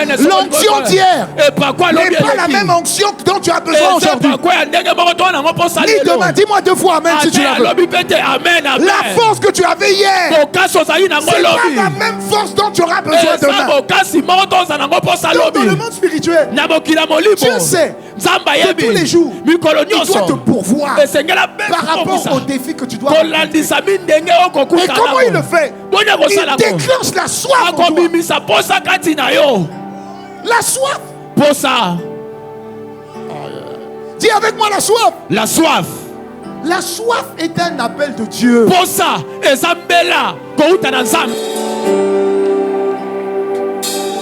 L'onction d'hier n'est pas la même onction dont tu as besoin aujourd'hui. Ni demain, dis-moi 2 fois amen si tu la veux. La force que tu avais hier, c'est pas la même force dont tu auras besoin demain. Donc, dans le monde spirituel, Dieu sait que tous les jours, il doit te pourvoir par rapport aux défis que tu dois affronter. Et comment il le fait? Il déclenche la soif en toi. La soif. Dis avec moi la soif. La soif. La soif est un appel de Dieu.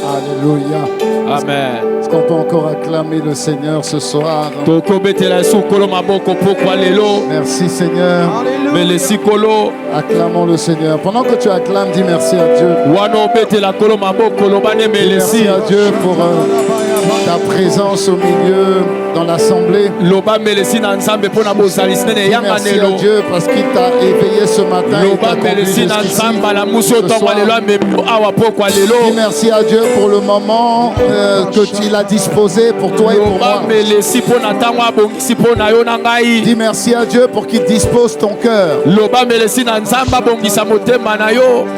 Alléluia. Amen. Est-ce qu'on peut encore acclamer le Seigneur ce soir? Merci Seigneur. Acclamons le Seigneur. Pendant que tu acclames, dis merci à Dieu. Merci à Dieu pour ta présence au milieu dans l'assemblée. Merci à Dieu parce qu'il t'a éveillé ce matin. Il t'a conduit jusqu'ici. Dis merci à Dieu pour le moment que tu l'as disposé pour toi et pour moi. Dis merci à Dieu pour qu'il dispose ton cœur.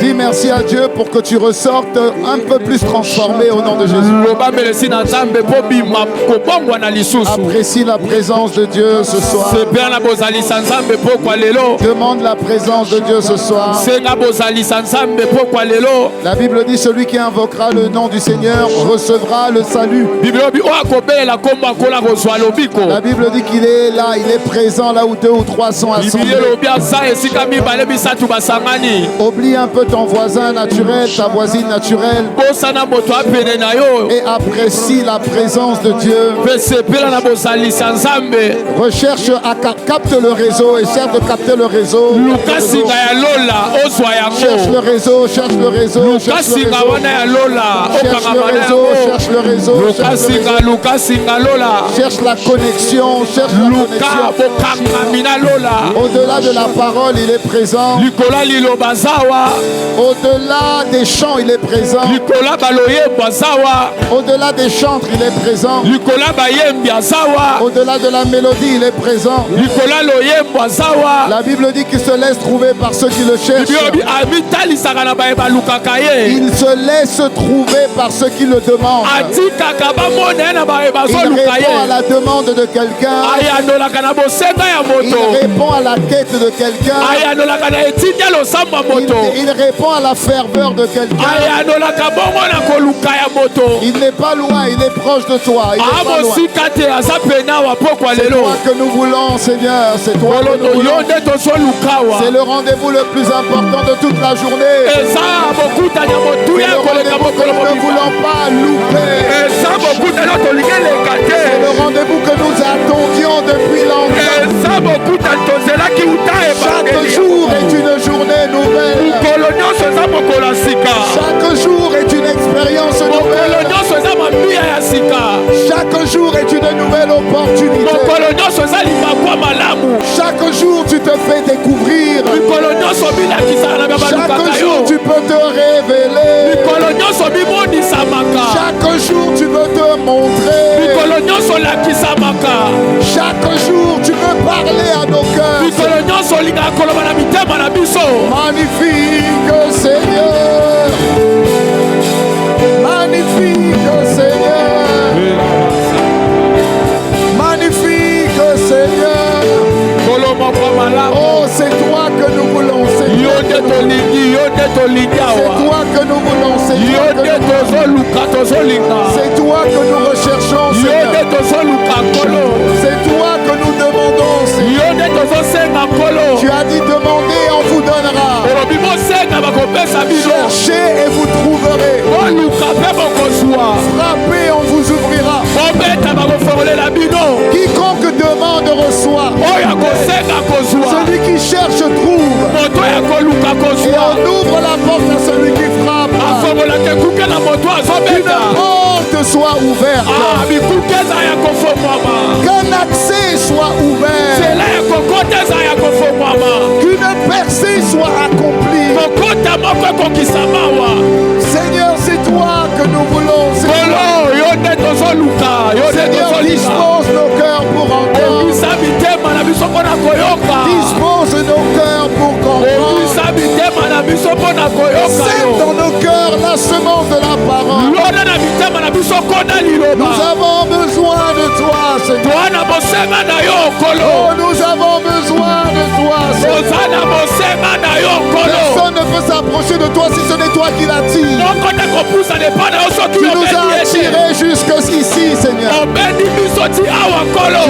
Dis merci à Dieu pour que tu ressortes un peu plus transformé au nom de Jésus. Apprécie la présence de Dieu ce soir. Demande la présence de Dieu ce soir. La Bible dit celui qui invoquera le nom du Seigneur recevra le salut. La Bible dit qu'il est là, il est présent là où 2 ou 3 sont assemblés. Oublie un peu ton voisin naturel, ta voisine naturelle, et apprécie la présence de Dieu. Recherche, capte le réseau et cherche de capter le réseau. Cherche le réseau, cherche le réseau, cherche le réseau, cherche le réseau, cherche la connexion, cherche la connexion. Au-delà de la parole, il est présent. Au-delà des chants, il est présent. Au-delà des chantres, il est présent. Au-delà de la mélodie, il est présent. La Bible dit qu'il se laisse trouver par ceux qui le cherchent. Il se laisse trouver par ceux qui le demandent. Il répond à la demande de quelqu'un. Il répond à la quête de quelqu'un. Il répond à la ferveur de quelqu'un. Il n'est pas loin, il est proche de toi. Il n'est pas loin. C'est toi que nous voulons, Seigneur. C'est toi que nous voulons. C'est le rendez-vous le plus important de toute la journée. C'est le rendez-vous que nous ne voulons pas louper. C'est le rendez-vous que nous attendions depuis longtemps. Chaque jour est une journée nouvelle. Chaque jour est une expérience nouvelle. Chaque jour est une nouvelle opportunité. Chaque jour tu te fais découvrir. Chaque jour tu peux te révéler. Chaque jour tu veux te montrer. Chaque jour tu veux parler à nos cœurs. Magnifique Seigneur. Magnifique Seigneur. Magnifique Seigneur. Oh, c'est toi que nous voulons, Seigneur. C'est toi que nous voulons, Seigneur. C'est toi que nous recherchons, Seigneur. C'est toi que nous demandons, Seigneur. Tu as dit demander, on vous donnera. Cherchez et vous trouverez. Frappez, on vous ouvrira. Quiconque demande reçoit. Celui qui cherche trouve. Et on ouvre la porte à celui qui frappe. Qu'une porte soit ouverte. Qu'un accès soit ouvert. Qu'une percée soit accomplie. Seigneur, c'est toi que nous voulons. C'est toi Sème dans nos cœurs la semence de la parole. Nous avons besoin de toi, Seigneur. Oh, nous avons besoin de toi, Seigneur. Personne ne peut s'approcher de toi si ce n'est toi qui l'attire. Tu nous as attirés jusqu'ici, Seigneur. Tu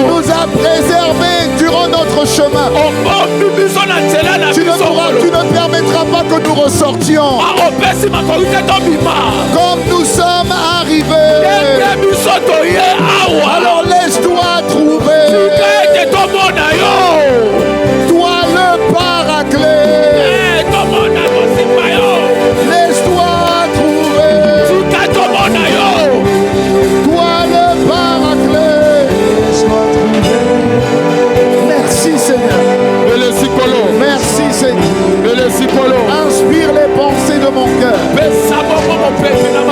nous as préservés durant notre chemin. Tu ne permettras pas que nous ressortions comme nous sommes arrivés. Alors laisse-toi trouver. Toi le paraclet. Laisse-toi trouver. Toi le paraclet. Merci Seigneur. Merci Seigneur. Inspire les pensées de mon cœur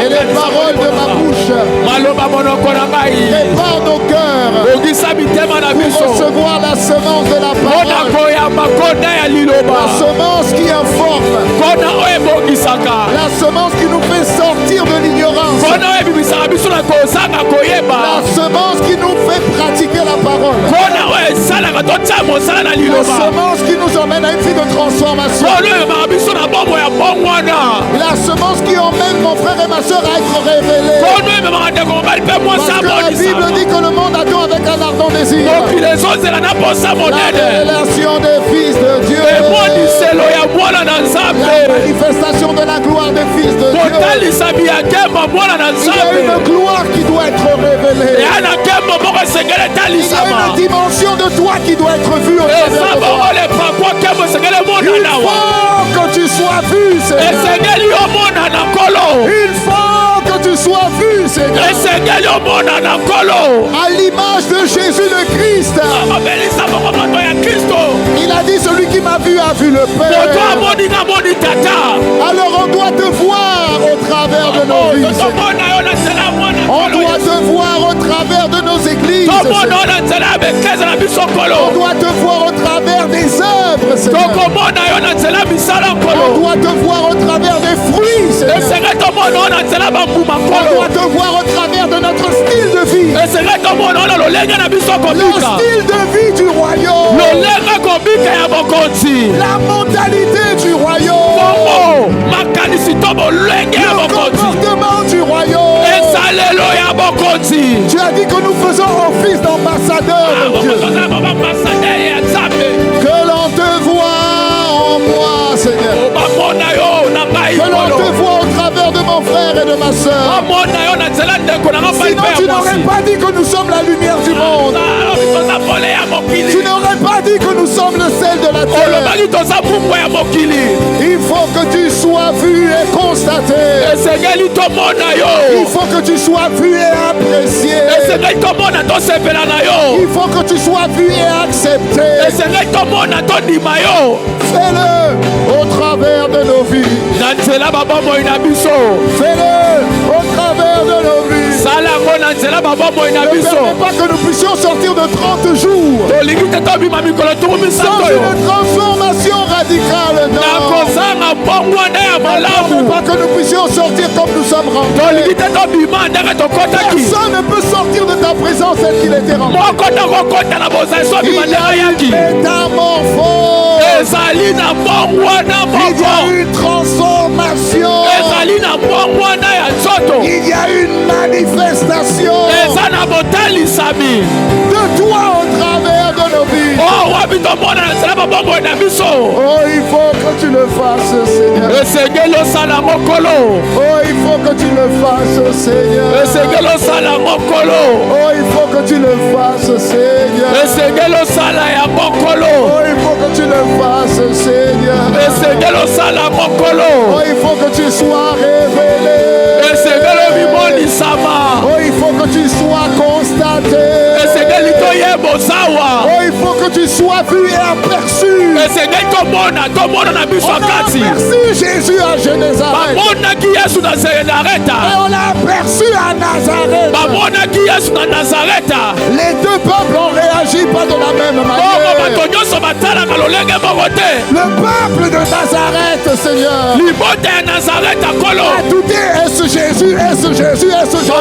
et les paroles de ma bouche. Prépare nos cœurs pour recevoir la semence de la parole. La semence qui informe. La semence qui nous fait sortir de l'ignorance. La semence qui nous fait pratiquer la parole. La semence qui nous emmène à une vie de transformation. La semence qui emmène mon frère et ma soeur à être révélés. Parce que la Bible dit que le monde attend avec un ardent désir la révélation des fils de Dieu. La manifestation de la gloire des fils de Dieu. Il y a une gloire qui doit être révélée. Il y a une dimension de toi qui doit être vue au travers de toi. Il faut que tu sois vu, Seigneur. Il faut que tu sois vu, Seigneur. À l'image de Jésus le Christ. Il a dit celui qui m'a vu a vu le Père. Alors on doit te voir au travers de nos vies, Seigneur. On doit te voir au travers de nos églises, Seigneur. On doit te voir au travers des œuvres, Seigneur. On doit te voir au travers des fruits, Seigneur. On doit te voir au travers de notre style de vie. Le style de vie du royaume. La mentalité du royaume. Le comportement du royaume. Tu as dit que nous faisons office d'ambassadeurs de Dieu. Que l'on te voit en moi, Seigneur. Que l'on te voit au travers de mon frère et de ma soeur. Sinon tu n'aurais pas dit que nous sommes la lumière du monde. Tu n'aurais pas dit que nous sommes le sel de la terre. Il faut que tu sois vu et constaté. Il faut que tu sois vu et apprécié. Il faut que tu sois vu et accepté. Fais-le au travers de nos vies. Fais-le au travers de nos vies. Ne permets pas que nous puissions sortir de 30 jours sans une transformation radicale. Non. Ne permets pas que nous puissions sortir comme nous sommes rentrés. Personne ne peut sortir de ta présence tel qu'il était rentré. Il y a une métamorphose. Il y a une transformation. Il y a une manifestation de toi au travers de nos vies. Oh, il faut que tu le fasses, Seigneur. Oh, il faut que tu le fasses, Seigneur. Oh, il faut que tu le fasses, Seigneur. Oh, il faut que tu le fasses, Seigneur. Oh, il faut que tu sois révélé. Oh, il faut que tu sois constaté. Oh, il faut que tu sois vu et aperçu. On a aperçu Jésus à Genèsaret. Et on l'a aperçu à Nazareth. Les deux peuples ont réagi pas de la même manière. Le peuple de Nazareth, Seigneur, a douté, est-ce Jésus, est-ce Jésus, est-ce Jésus?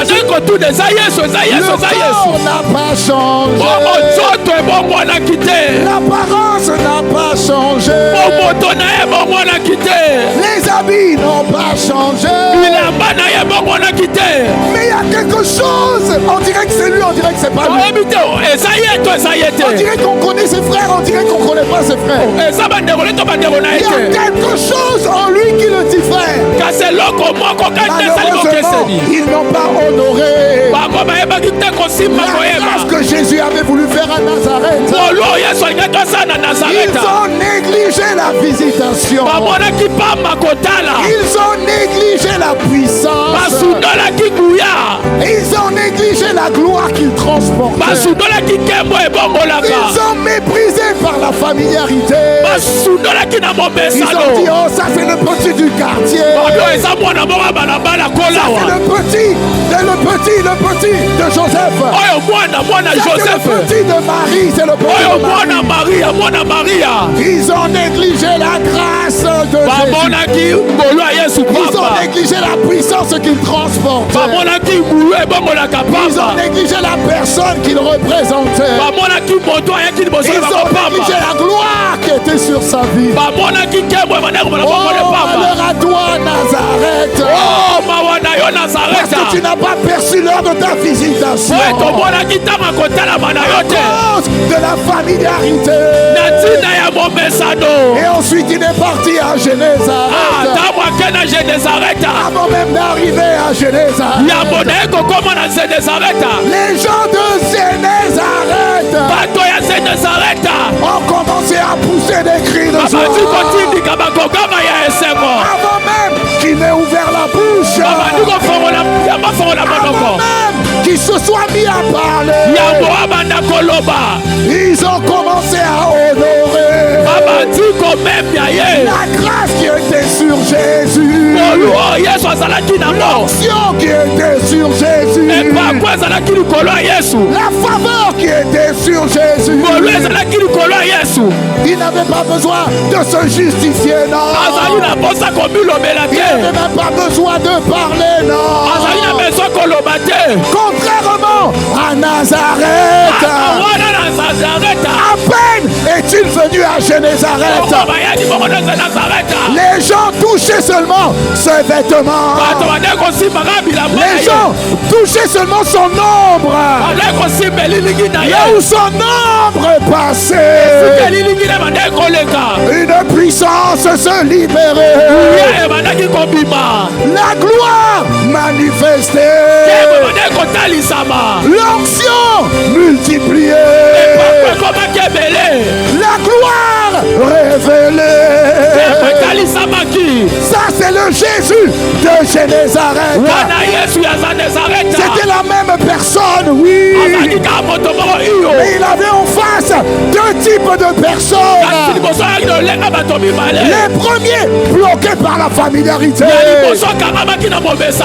Le corps n'a pas changé. L'apparence n'a pas changé. Les habits n'ont pas changé. Mais il y a quelque chose. On dirait que c'est lui, on dirait que c'est pas lui. On dirait qu'on connaît ses frères, on dirait qu'on connaît pas ses frères. Il y a quelque chose en lui qui le diffère. Malheureusement, ils n'ont pas honoré la grâce que Jésus avait voulu faire à Nazareth. Ils ont négligé la visitation. Ils ont négligé la puissance. Ils ont négligé la gloire qu'ils transportaient. Ils ont méprisé par la familiarité. Ils ont dit, oh, ça c'est le petit du quartier. Ça c'est le petit de Joseph. C'est le petit de Marie. C'est le petit de Marie. Ils ont négligé la grâce de Jésus. Ils ont négligé la puissance qu'il transportait. Ils ont négligé la personne qu'il représentait. Ils ont négligé la gloire qui était sur sa vie. Oh, malheur à toi, Nazareth. Parce que tu n'as pas perçu l'heure de ta visitation. À cause de la familiarité. Et ensuite il est parti à Génézareth. Avant même d'arriver à Génézareth, les gens de Génézareth ont commencé à pousser des cris de joie. Avant même qu'il n'ait ouvert la bouche, avant même qu'il se soit mis à parler, ils ont commencé à honorer la grâce qui était sur Jésus, l'onction qui était sur Jésus, la faveur qui était sur Jésus. Il n'avait pas besoin de se justifier, non. Il n'avait même pas besoin de parler, non. Contrairement à Nazareth, à peine est-il venu à Génézareth, les gens touchaient seulement ses vêtements. Les gens touchaient seulement son ombre. Là où son ombre est passée, une puissance se libérait. La gloire manifestée. L'onction multipliée. La gloire révélée. Ça c'est le Jésus de Génézareth. C'était la même personne, oui. Mais il avait en face deux types de personnes. Les premiers bloqués par la familiarité.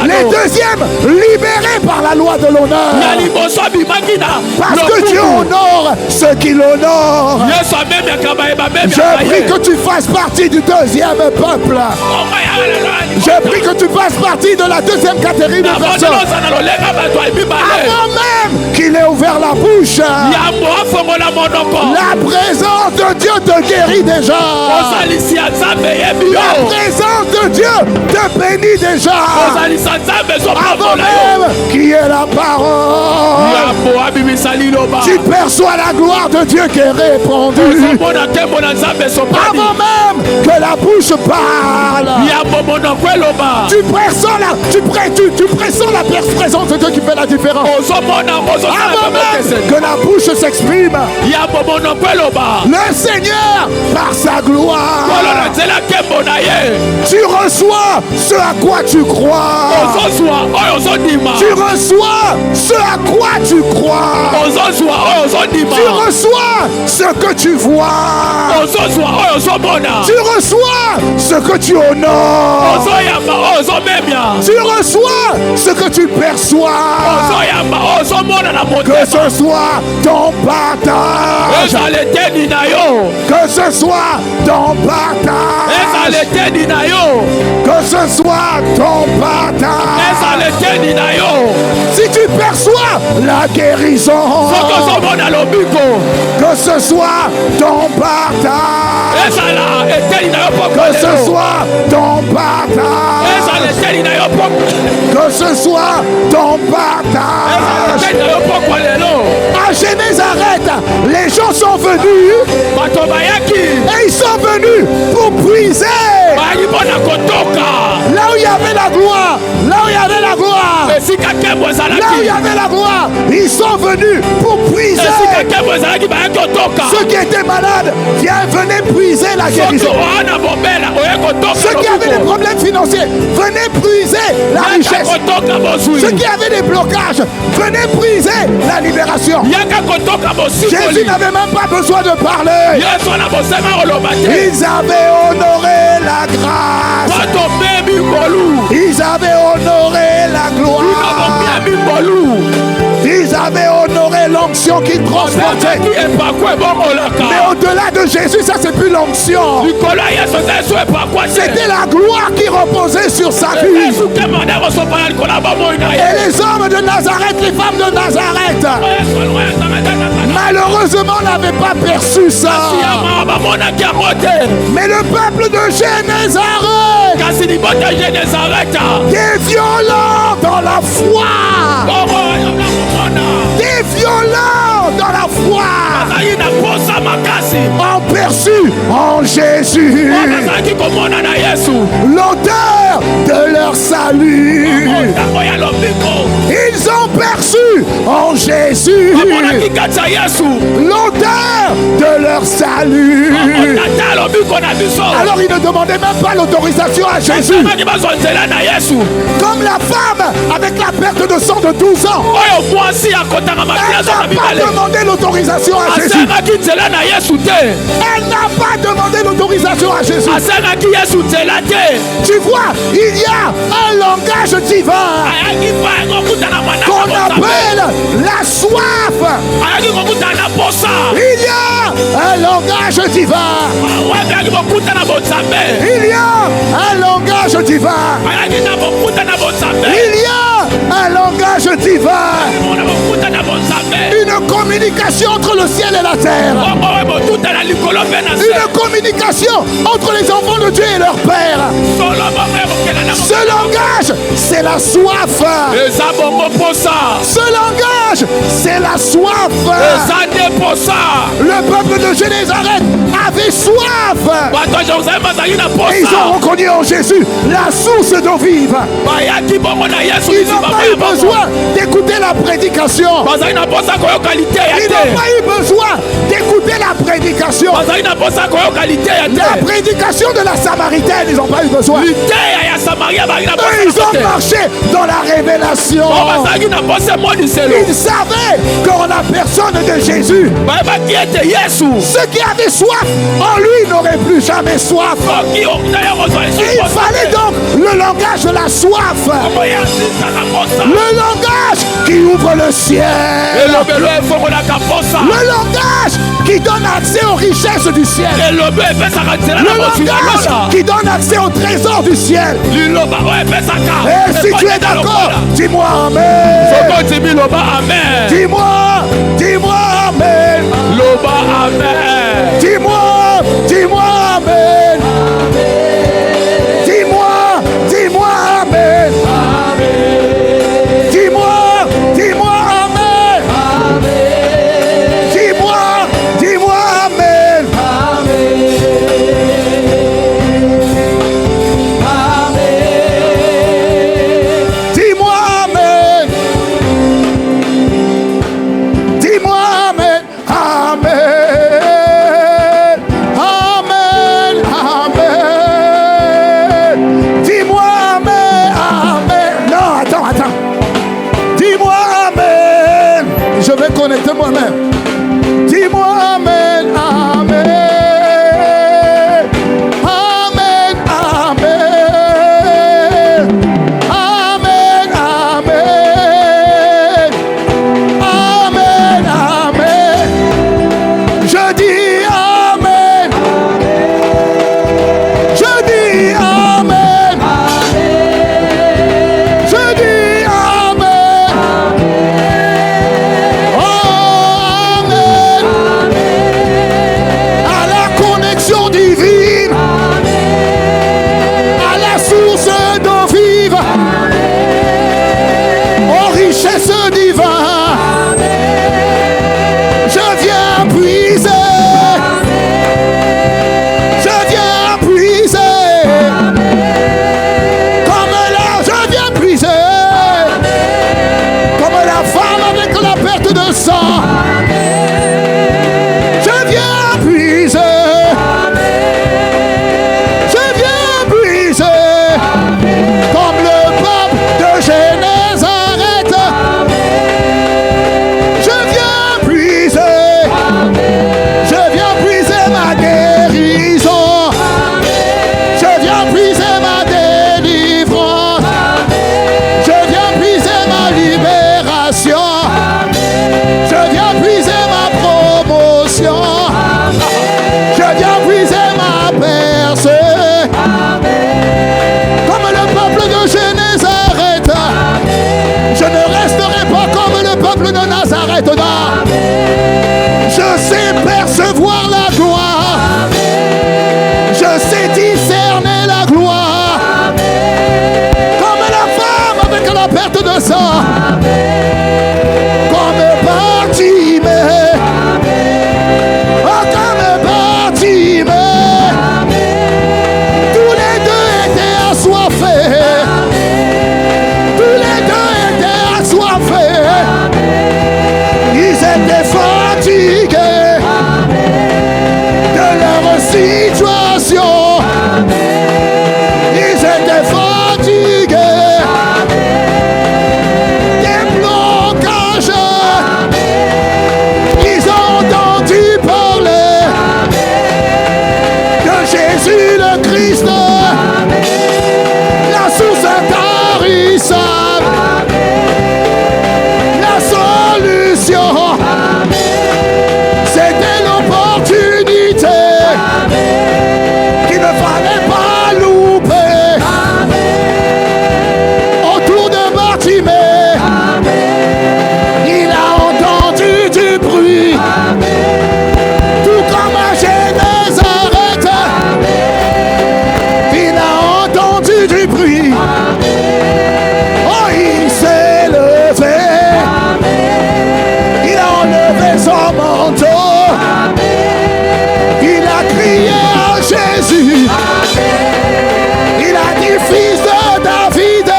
Les deuxièmes libérés par la loi de l'honneur. Parce que Dieu honore ceux qui l'honorent. Je prie que tu fasses partie du deuxième peuple. Je prie que tu fasses partie de la deuxième catégorie de personnes. Avant même qu'il ait ouvert la bouche, la présence de Dieu te guérit déjà. La présence de Dieu te bénit déjà. Avant même qu'il y ait la parole, tu perçois la gloire de Dieu qui est répandue. Avant même que la bouche parle, tu pressens la présence de Dieu qui fait la différence. Avant même que la bouche s'exprime, le Seigneur, par sa gloire, tu reçois ce à quoi tu crois. Tu reçois ce à quoi tu crois. Tu reçois ce que tu vois. Tu reçois ce que tu honores. Tu reçois ce que tu perçois. Que ce soit ton partage. Que ce soit ton partage. Que ce soit ton partage. Si tu perçois la guérison, que ce soit ton partage. Que ce soit ton partage. Que ce soit ton partage. À Génézareth, les gens sont venus et ils sont venus pour puiser. Là où il y avait la gloire, là où il y avait la gloire, là où il y avait la gloire, ils sont venus pour puiser. Ceux qui étaient malades, venez puiser la guérison. Ceux qui avaient des problèmes financiers, venez puiser la richesse. Ceux qui avaient des blocages, venez puiser la libération. Jésus n'avait même pas besoin de parler. Ils avaient honoré la grâce. Ils avaient honoré la gloire. Ils avaient honoré l'onction qui transportait. Mais au-delà de Jésus, ça c'est plus l'onction. C'était la gloire qui reposait sur sa vie. Et les hommes de Nazareth, les femmes de Nazareth, malheureusement n'avaient pas perçu ça. Mais le peuple de Génézareth, des violents dans la foi, des violents dans la foi, ont perçu en Jésus l'odeur de leur salut. Ils ont perçu en Jésus l'odeur de leur salut. Alors ils ne demandaient même pas l'autorisation à Jésus. Comme la femme avec la perte de sang de 12 ans, elle n'a pas demandé l'autorisation à Jésus. Elle n'a pas demandé l'autorisation à Jésus. Tu vois, il y a un langage divin qu'on appelle la soif. Il y a un langage divin. Il y a un langage divin. Il y a un langage divin. Une communication entre le ciel et la terre. Une communication entre les enfants de Dieu et leur Père. Ce langage, c'est la soif. Ce langage, c'est la soif. Le peuple de Génézareth avait soif. Et ils ont reconnu en Jésus la source d'eau vive. Ils n'ont pas eu besoin d'écouter la prédication. Ils n'ont pas eu besoin d'écouter la prédication. La prédication de la Samaritaine, ils n'ont pas eu besoin. Ils ont marché dans la révélation. Ils savaient qu'en la personne de Jésus, ceux qui avaient soif, en lui n'auraient plus jamais soif. Et il fallait donc le langage de la soif. Le langage qui ouvre le ciel. Le langage qui donne accès aux richesses du ciel. Le langage qui donne accès aux trésors du ciel. Et si tu es d'accord, dis-moi amen. Dis-moi amen. Dis-moi amen. Dis-moi amen. Dis-moi amen. Dis-moi amen. Dis-moi amen. Dis-moi amen. Amen. Dis-moi amen. Non, attends. Dis-moi amen. Je vais connecter moi-même. Dis-moi amen. de sang. Je viens puiser. Je viens puiser. Comme le pape de Génézareth. Je viens puiser. Je viens puiser ma guérison. Je viens puiser ma délivrance. Je viens puiser ma libération. Je viens puiser ma promotion. Je viens puiser ma percée. Comme le peuple de Génézareth. Je ne resterai pas comme le peuple de Nazareth. Je sais percevoir la gloire. Je sais discerner la gloire. Comme la femme avec la perte de sang. Comme Bartimée. Oh, comme Bartimée. Tous les deux étaient assoiffés. Tous les deux étaient assoiffés. Ils étaient fatigués de leur situation. Ils étaient fatigués des blocages. Ils ont entendu parler de Jésus le Christ, la source intarissable, la solution. C'était l'opportunité qu'il ne fallait pas louper. Autour de Bartimée, il a entendu du bruit. Tout comme à Génézareth, il a entendu du bruit. Oh, il s'est levé. Il a enlevé son manteau. Il a crié à Jésus. Il a dit fils de David.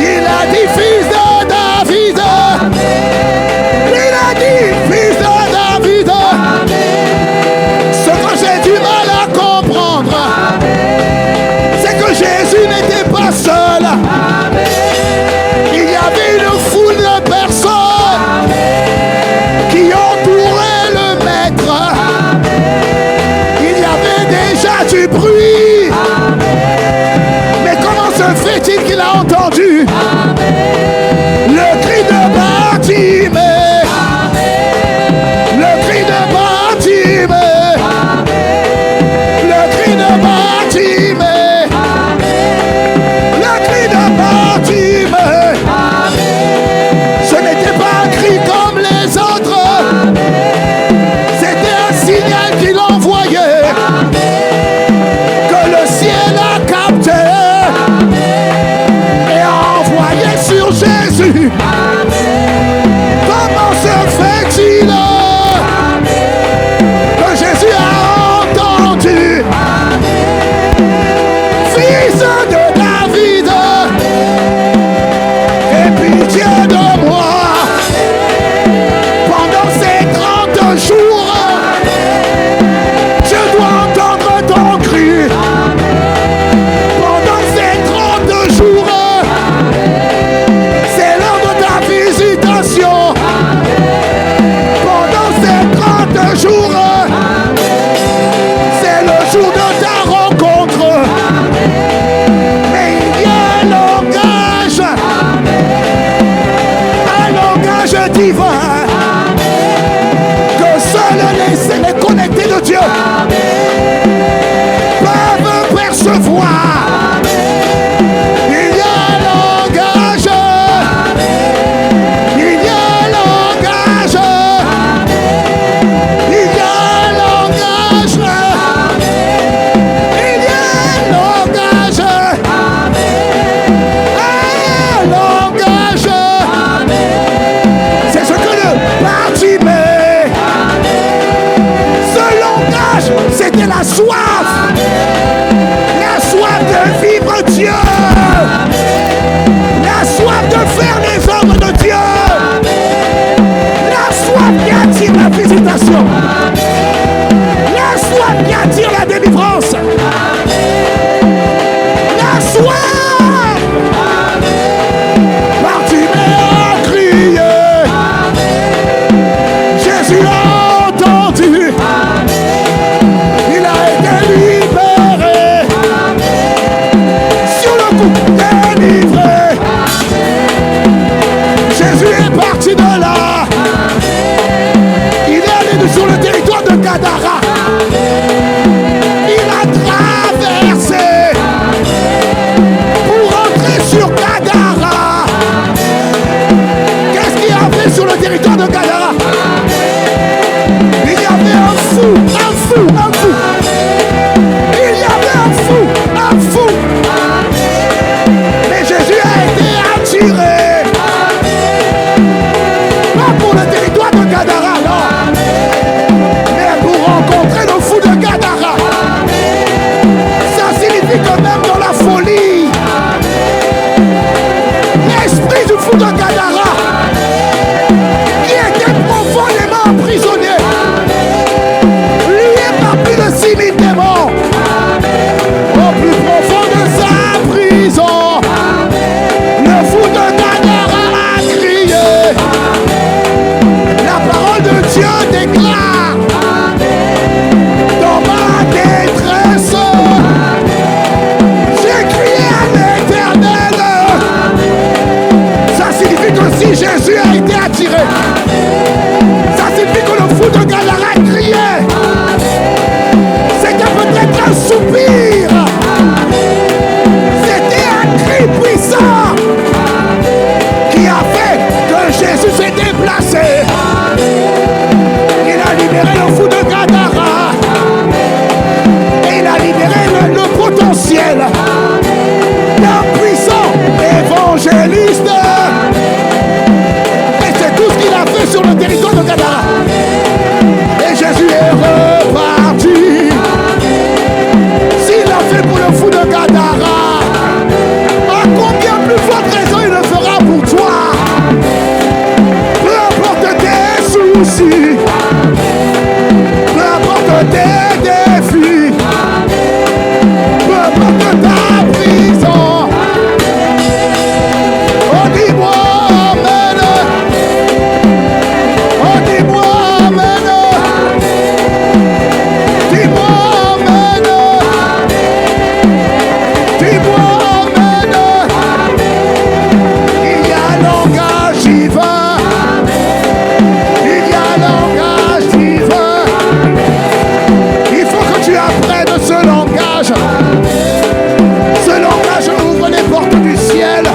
Il a dit fils de David. Il a dit fils de David. Ce que j'ai du mal à comprendre, c'est que Jésus n'était pas seul. Il y avait une foule de personnes qui entouraient le maître. Il y avait déjà du bruit. Mais comment se fait-il qu'il a entendu le cri de Bartimée? Le cri de Bartimée. Le cri de Bartimée. Le cri de Bartimée. Ce n'était pas un cri comme les autres. C'était un signal qu'il envoyait. Que le ciel a capté. Et a envoyé sur Jésus. Comment se fait-il que Jésus a entendu? Fils de David, aie pitié de moi. Pendant ces 30 jours, je dois entendre ton cri. Pendant ces 30 jours, c'est l'heure de ta visitation. Pendant ces 30 jours, c'est le jour de ta rencontre. Mais il y a un langage divin, que seuls les connectés de Dieu peuvent percevoir. Il y a un langage. Il y a un langage. Il y a un langage. Il y a un langage. Un langage. C'est ce que sorti de là. Il est allé sur le territoire de Gadara. Il a traversé pour rentrer sur Gadara. Qu'est-ce qu'il y avait sur le territoire de Gadara? Il y avait un fou, un fou, un fou. Il y avait un fou, un fou. Mais Jésus a été attiré. Pas pour le territoire de Gadara, non. Mais pour rencontrer le fou de Gadara. Ça signifie que même dans la folie, l'esprit du fou de Gadara, qui était profondément emprisonné, lié par plus de 6000 démons, au plus profond de sa prison, le fou de Gadara a crié. La parole de Dieu déclare: dans ma détresse, j'ai crié à l'Éternel. Ça signifie que si Jésus a été attiré, ça signifie que le fou de Gadara criait. C'était peut-être un soupir, c'était un cri puissant qui a fait que Jésus s'est déplacé. Il a libéré le fou de Gadara et il a libéré le potentiel d'un puissant évangéliste. Et c'est tout ce qu'il a fait sur le territoire de Gadara. Et Jésus est reparti. S'il a fait pour le fou de Gadara, à combien plus forte raison il le fera pour toi? Peu importe tes soucis, peu importe tes défis, peu importe ta prison. Oh, dis-moi amen. Oh, dis-moi amen. Dis-moi amen. Dis-moi amen. Il y a langage divin. Il y a langage divin. Il faut que tu apprennes ce langage. Ce langage ouvre les portes du ciel.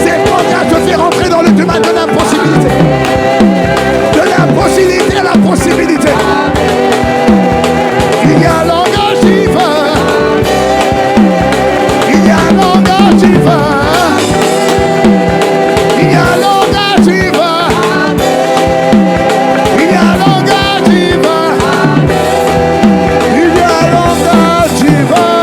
C'est langage te fait rentrer dans le domaine de l'impossibilité. De l'impossibilité à la possibilité. Il y a un langage divin. Il y a un langage divin. Il y a un langage divin. Il y a un langage divin. Il y a un langage divin.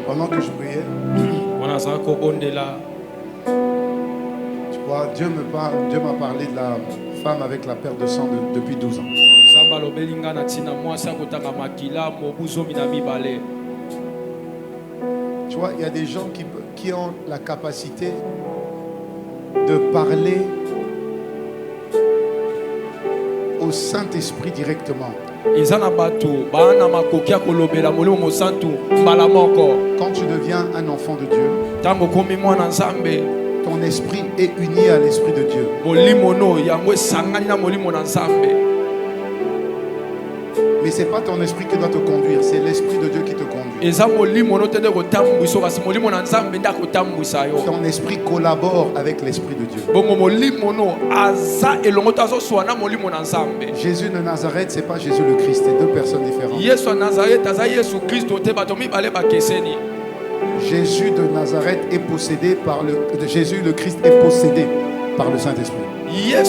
Pendant que je priais, tu vois, Dieu m'a parlé de la femme avec la perte de sang depuis 12 ans. Tu vois, il y a des gens qui ont la capacité de parler au Saint-Esprit directement. Quand tu deviens un enfant de Dieu, ton esprit est uni à l'esprit de Dieu. Mais ce n'est pas ton esprit qui doit te conduire, c'est l'esprit de Dieu qui te conduit. Ton esprit collabore avec l'esprit de Dieu. Jésus de Nazareth, ce n'est pas Jésus le Christ, c'est deux personnes différentes. Jésus de Nazareth est possédé par Jésus le Christ est possédé par le Saint-Esprit. Et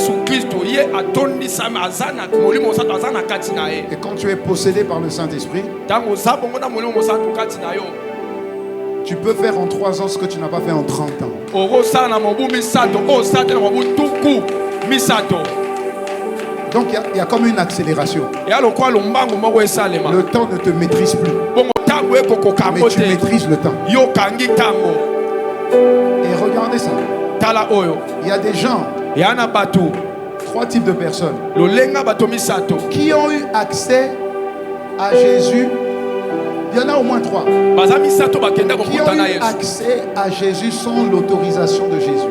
quand tu es possédé par le Saint-Esprit, tu peux faire en 3 ans ce que tu n'as pas fait en 30 ans. Donc il y a comme une accélération. Le temps ne te maîtrise plus. Mais tu maîtrises le temps. Et regardez ça. Il y a des gens, 3 types de personnes qui ont eu accès à Jésus. Il y en a au moins 3 qui ont eu accès à Jésus sans l'autorisation de Jésus.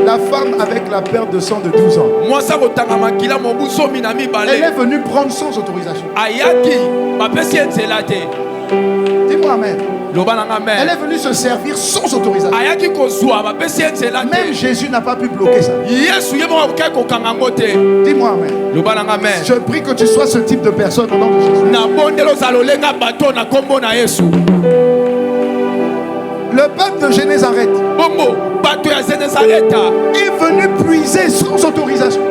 La femme avec la perte de sang de 12 ans, elle est venue prendre sans autorisation. Dis-moi amen. Elle est venue se servir sans autorisation. Même Jésus n'a pas pu bloquer ça. Dis-moi amen. Je prie que tu sois ce type de personne au nom de Jésus. Le peuple de Génézareth est venu puiser sans autorisation.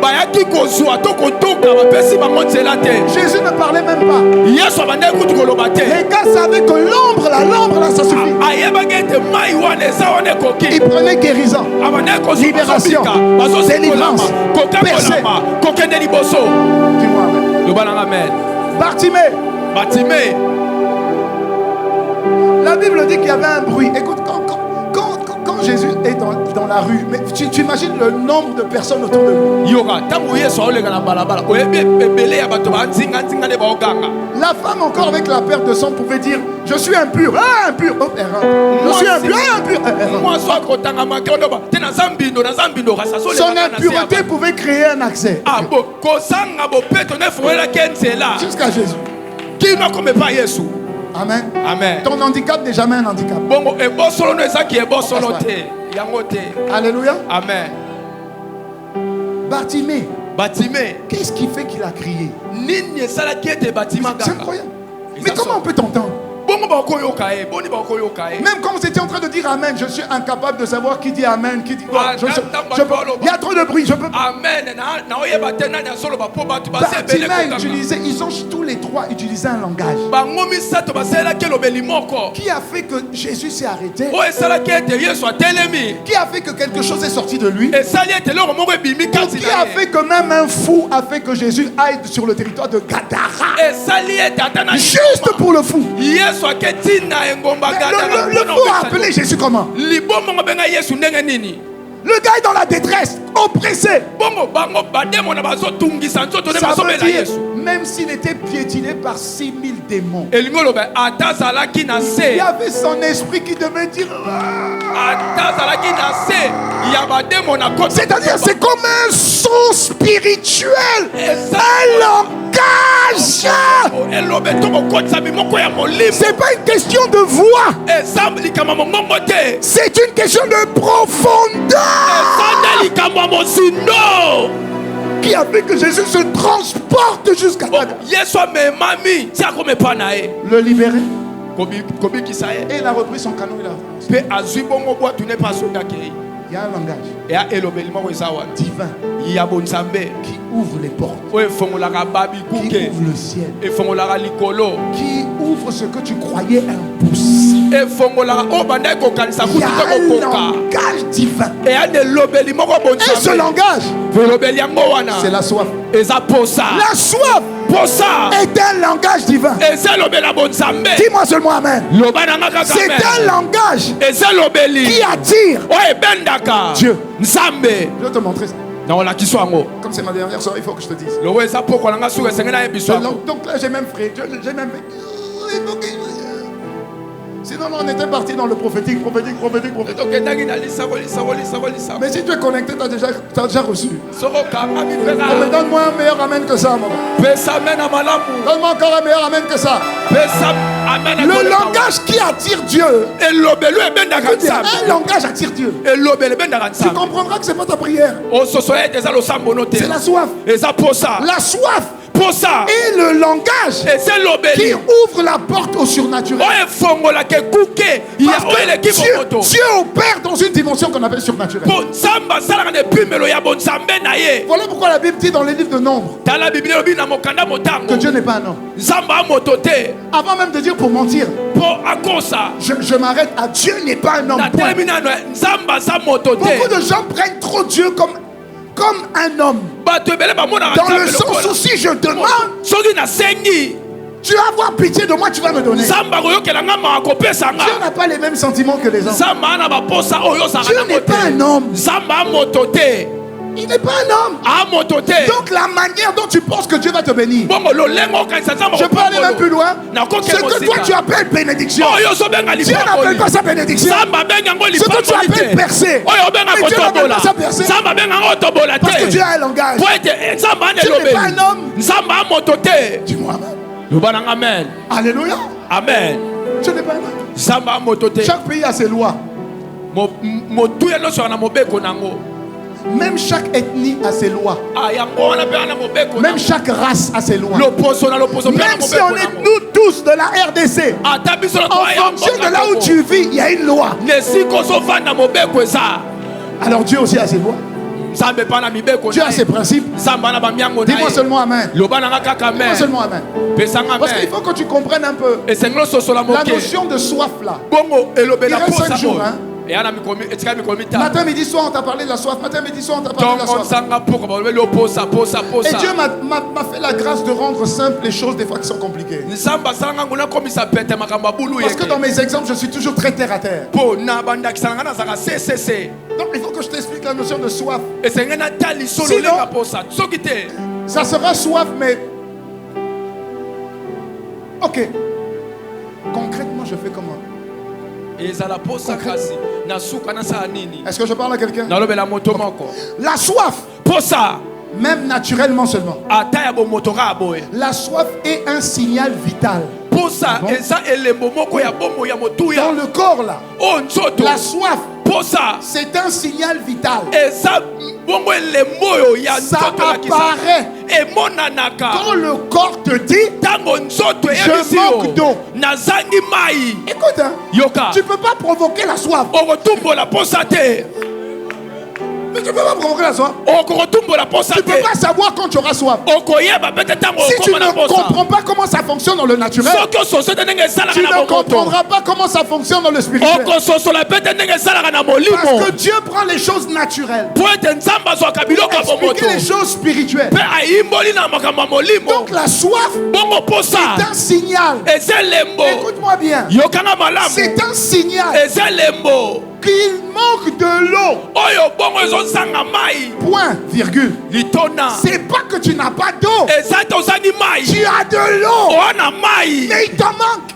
Jésus ne parlait même pas. Les gars savaient que l'ombre là, ça suffit. Ils prenaient guérison, libération, délivrance, percée. Dis-moi amen. Bartimée. La Bible dit qu'il y avait un bruit. Écoute, quand Jésus est dans la rue, mais tu imagines le nombre de personnes autour de lui. La femme encore avec la perte de sang pouvait dire: je suis impur. Ah, impur. Oh, je suis impur. Son impureté pouvait créer un accès jusqu'à Jésus. Amen. Ton handicap n'est jamais un handicap. Alléluia. Amen. Bartimée. Qu'est-ce qui fait qu'il a crié? C'est incroyable. Mais comment on peut t'entendre? Même quand vous étiez en train de dire Amen, je suis incapable de savoir qui dit Amen, qui dit quoi. Il y a trop de bruit, je peux pas. Ils ont tous les 3 utilisé un langage qui a fait que Jésus s'est arrêté, qui a fait que quelque chose est sorti de lui, qui a fait que même un fou a fait que Jésus aille sur le territoire de Gadara, juste pour le fou. Le fou a appelé Jésus comment? Le gars est dans la détresse, oppressé. Ça veut dire, même s'il était piétiné par 6000 démons, il y avait son esprit qui devait dire. C'est-à-dire, c'est comme un son spirituel, un langage. C'est pas une question de voix, c'est une question de profondeur qui a fait que Jésus se transporte jusqu'à là. Le libérer. Et il a repris son canon, il a avancé. Il y a un langage divin qui ouvre les portes, qui ouvre le ciel, qui ouvre ce que tu croyais impossible. Il y a un langage divin. Et ce langage, c'est la soif. La soif est un langage divin. Dis-moi seulement amen. C'est un langage qui attire Dieu. Je vais te montrer ça. Comme c'est ma dernière soirée, il faut que je te dise. Donc là, j'ai même fait. Sinon, on était parti dans le prophétique. Mais si tu es connecté, tu as déjà reçu. Mais donne-moi un meilleur amen que ça, maman. Donne-moi encore un meilleur amen que ça. Le langage qui attire Dieu. Un langage attire Dieu. Tu comprendras que ce n'est pas ta prière. C'est la soif. La soif et le langage qui ouvre la porte au surnaturel. Dieu opère dans une dimension qu'on appelle surnaturelle. Voilà pourquoi la Bible dit dans les livres de Nombre que Dieu n'est pas un homme. Avant même de dire pour mentir, je m'arrête à Dieu n'est pas un homme. Beaucoup de gens prennent trop Dieu comme un homme. Dans le sens où si je demande, tu vas avoir pitié de moi, tu vas me donner. Dieu n'a pas les mêmes sentiments que les hommes. Dieu n'est pas un homme. Il n'est pas un homme. Donc la manière dont tu penses que Dieu va te bénir, je peux aller même plus loin. Ce que toi tu appelles bénédiction, Dieu n'appelle pas ça bénédiction. Ce que tu appelles percer, Dieu n'appelle pas ça percer. Parce que Dieu a un langage. Tu n'es pas un homme. Dis-moi amen. Alléluia. Amen. Tu n'es pas un homme. Chaque pays a ses lois. Même chaque ethnie a ses lois. Même chaque race a ses lois. Même si on est nous tous de la RDC, en fonction de là où tu vis, il y a une loi. Alors Dieu aussi a ses lois. Dieu a ses principes. Dis-moi seulement amen. Dis-moi seulement amen. Parce qu'il faut que tu comprennes un peu la notion de soif là. Il reste 5 jours, hein. Matin, midi, soir, on t'a parlé de la soif. Matin, midi, soir, on t'a parlé de la soif. Et Dieu m'a fait la grâce de rendre simple les choses des fois qui sont compliquées. Parce que dans mes exemples, je suis toujours très terre à terre. Donc il faut que je t'explique la notion de soif. Sinon, ça sera soif, mais... Ok. Concrètement, je fais comment? Est-ce que je parle à quelqu'un? La soif, même naturellement seulement, la soif est un signal vital. Dans le corps là, la soif, c'est un signal vital. Ça apparaît quand le corps te dit je manque d'eau. Écoute, hein, tu ne peux pas provoquer la soif. Mais tu ne peux pas provoquer la soif. Tu ne peux pas savoir quand tu auras soif. Si tu ne comprends pas comment ça fonctionne dans le naturel, tu ne comprendras pas comment ça fonctionne dans le spirituel. Parce que Dieu prend les choses naturelles pour expliquer les choses spirituelles. Donc la soif est un signal. Écoute-moi bien. C'est un signal qu'il manque de l'eau. Point, virgule. C'est pas que tu n'as pas d'eau. Tu as de l'eau. Mais il t'en manque.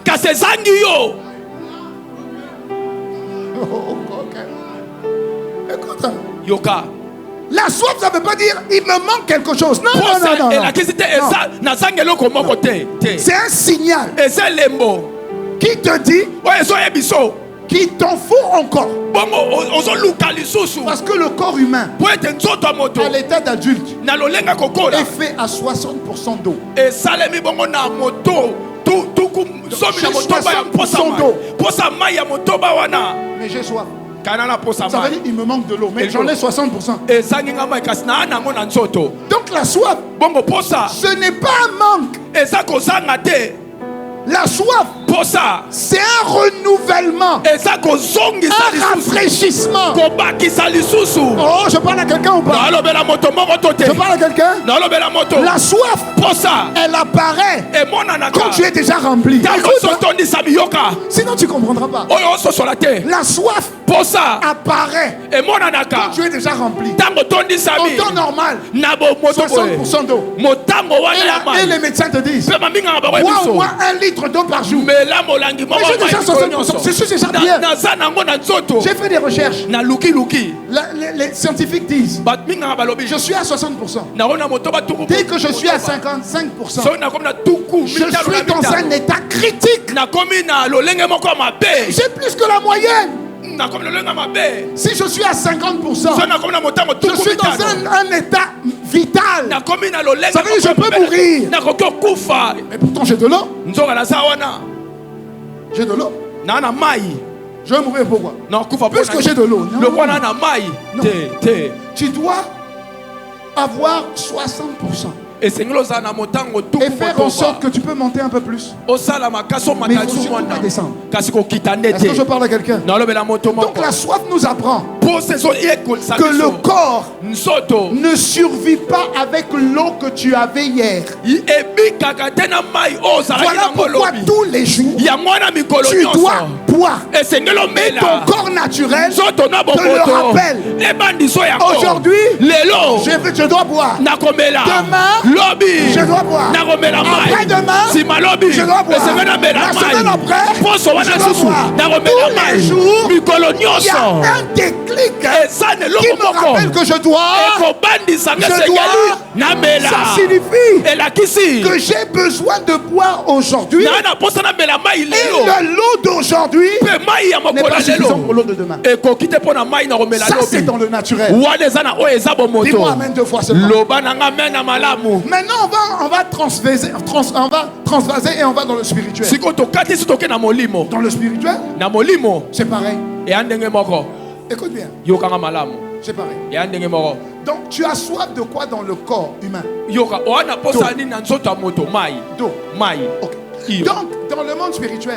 Écoute. La soif, ça ne veut pas dire il me manque quelque chose. Non. C'est un signal qui te dit qu'il t'en faut encore. Parce que le corps humain, à l'état d'adulte, est fait à 60% d'eau. J'ai 60% d'eau. Mais j'ai soif. Ça veut dire qu'il me manque de l'eau. Mais j'en ai 60%. Donc la soif, ce n'est pas un manque. La soif, C'est un renouvellement, un rafraîchissement. Oh, je parle à quelqu'un ou pas? Je parle à quelqu'un? La soif, elle apparaît quand tu es déjà rempli. Écoute, sinon tu ne comprendras pas. La soif apparaît quand tu es déjà rempli. En temps normal, 60% d'eau. Et les médecins te disent, bois au moins 1 litre d'eau par jour. Mais j'ai déjà 60%. Je suis déjà bien. J'ai fait des recherches. Les scientifiques disent, je suis à 60%. Dès que je suis à 55%, je suis dans un état critique. J'ai plus que la moyenne. Si je suis à 50%, je suis dans un état vital. Ça veut dire que je peux mourir. Mais pourtant j'ai de l'eau. J'ai de l'eau. Je vais mourir pourquoi? Puisque j'ai de l'eau. Tu dois avoir 60%. Et faire en sorte que tu peux monter un peu plus. Mais il faut surtout pas descendre. Est-ce que je parle à quelqu'un? Donc la soif nous apprend que le corps ne survit pas avec l'eau que tu avais hier. Voilà pourquoi tous les jours tu dois boire. Et ton corps naturel te le rappelle. Aujourd'hui, je dois boire. Demain, je dois boire. Après-demain, je dois boire. La semaine après, je dois boire. Tous les jours, il y a un déclic qui me rappelle que je dois. Ça signifie que j'ai besoin de boire aujourd'hui. Et l'eau d'aujourd'hui n'est pas suffisante pour l'eau de demain. Ça, c'est dans le naturel. Dis-moi amen 2 fois seulement. Maintenant, on va transvaser et on va dans le spirituel. Dans le spirituel, c'est pareil. Écoute bien. C'est pareil. Donc, tu as soif de quoi dans le corps humain? D'eau. Okay. Donc, dans le monde spirituel,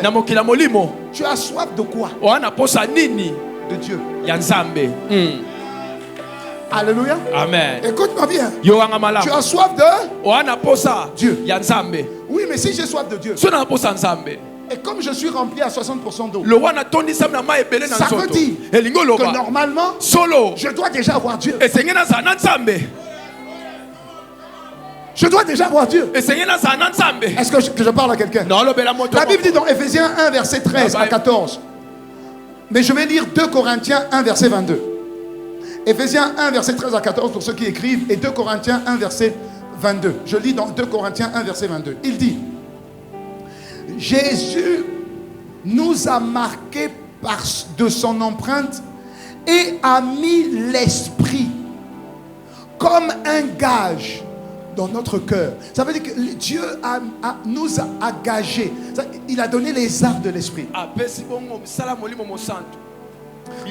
tu as soif de quoi? De Dieu. Alléluia. Amen. Écoute-moi bien. Tu as soif de Dieu. Oui, mais si j'ai soif de Dieu, et comme je suis rempli à 60% d'eau, ça veut dire que normalement, je dois déjà avoir Dieu. Je dois déjà avoir Dieu. Est-ce que je parle à quelqu'un? La Bible dit dans Ephésiens 1, verset 13 à 14. Mais je vais lire 2 Corinthiens 1, verset 22. Ephésiens 1, verset 13 à 14 pour ceux qui écrivent, et 2 Corinthiens 1, verset 22. Je lis dans 2 Corinthiens 1, verset 22. Il dit, Jésus nous a marqués de son empreinte et a mis l'esprit comme un gage dans notre cœur. Ça veut dire que Dieu nous a gagés. Il a donné les arts de l'esprit.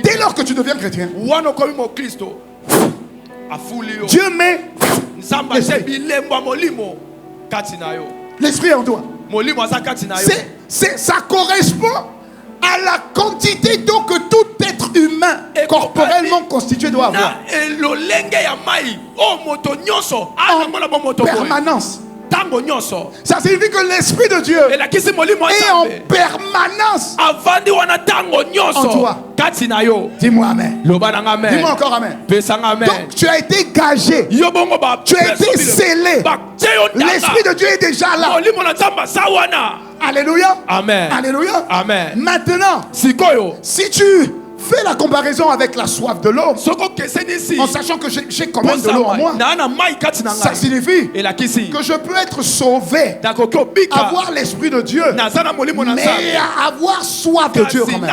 Dès lors que tu deviens chrétien, Dieu met l'esprit en toi. Ça correspond à la quantité d'eau que tout être humain corporellement constitué doit avoir. En permanence. Ça signifie que l'esprit de Dieu est en permanence en toi. Dis-moi amen. Dis-moi encore amen. Donc tu as été gagé. Tu as été scellé. L'esprit de Dieu est déjà là. Alléluia. Amen. Alléluia. Amen. Maintenant, si tu fais la comparaison avec la soif de l'eau, en sachant que j'ai quand même de l'eau en moi, ça signifie que je peux être sauvé, avoir l'esprit de Dieu, mais avoir soif de Dieu quand même.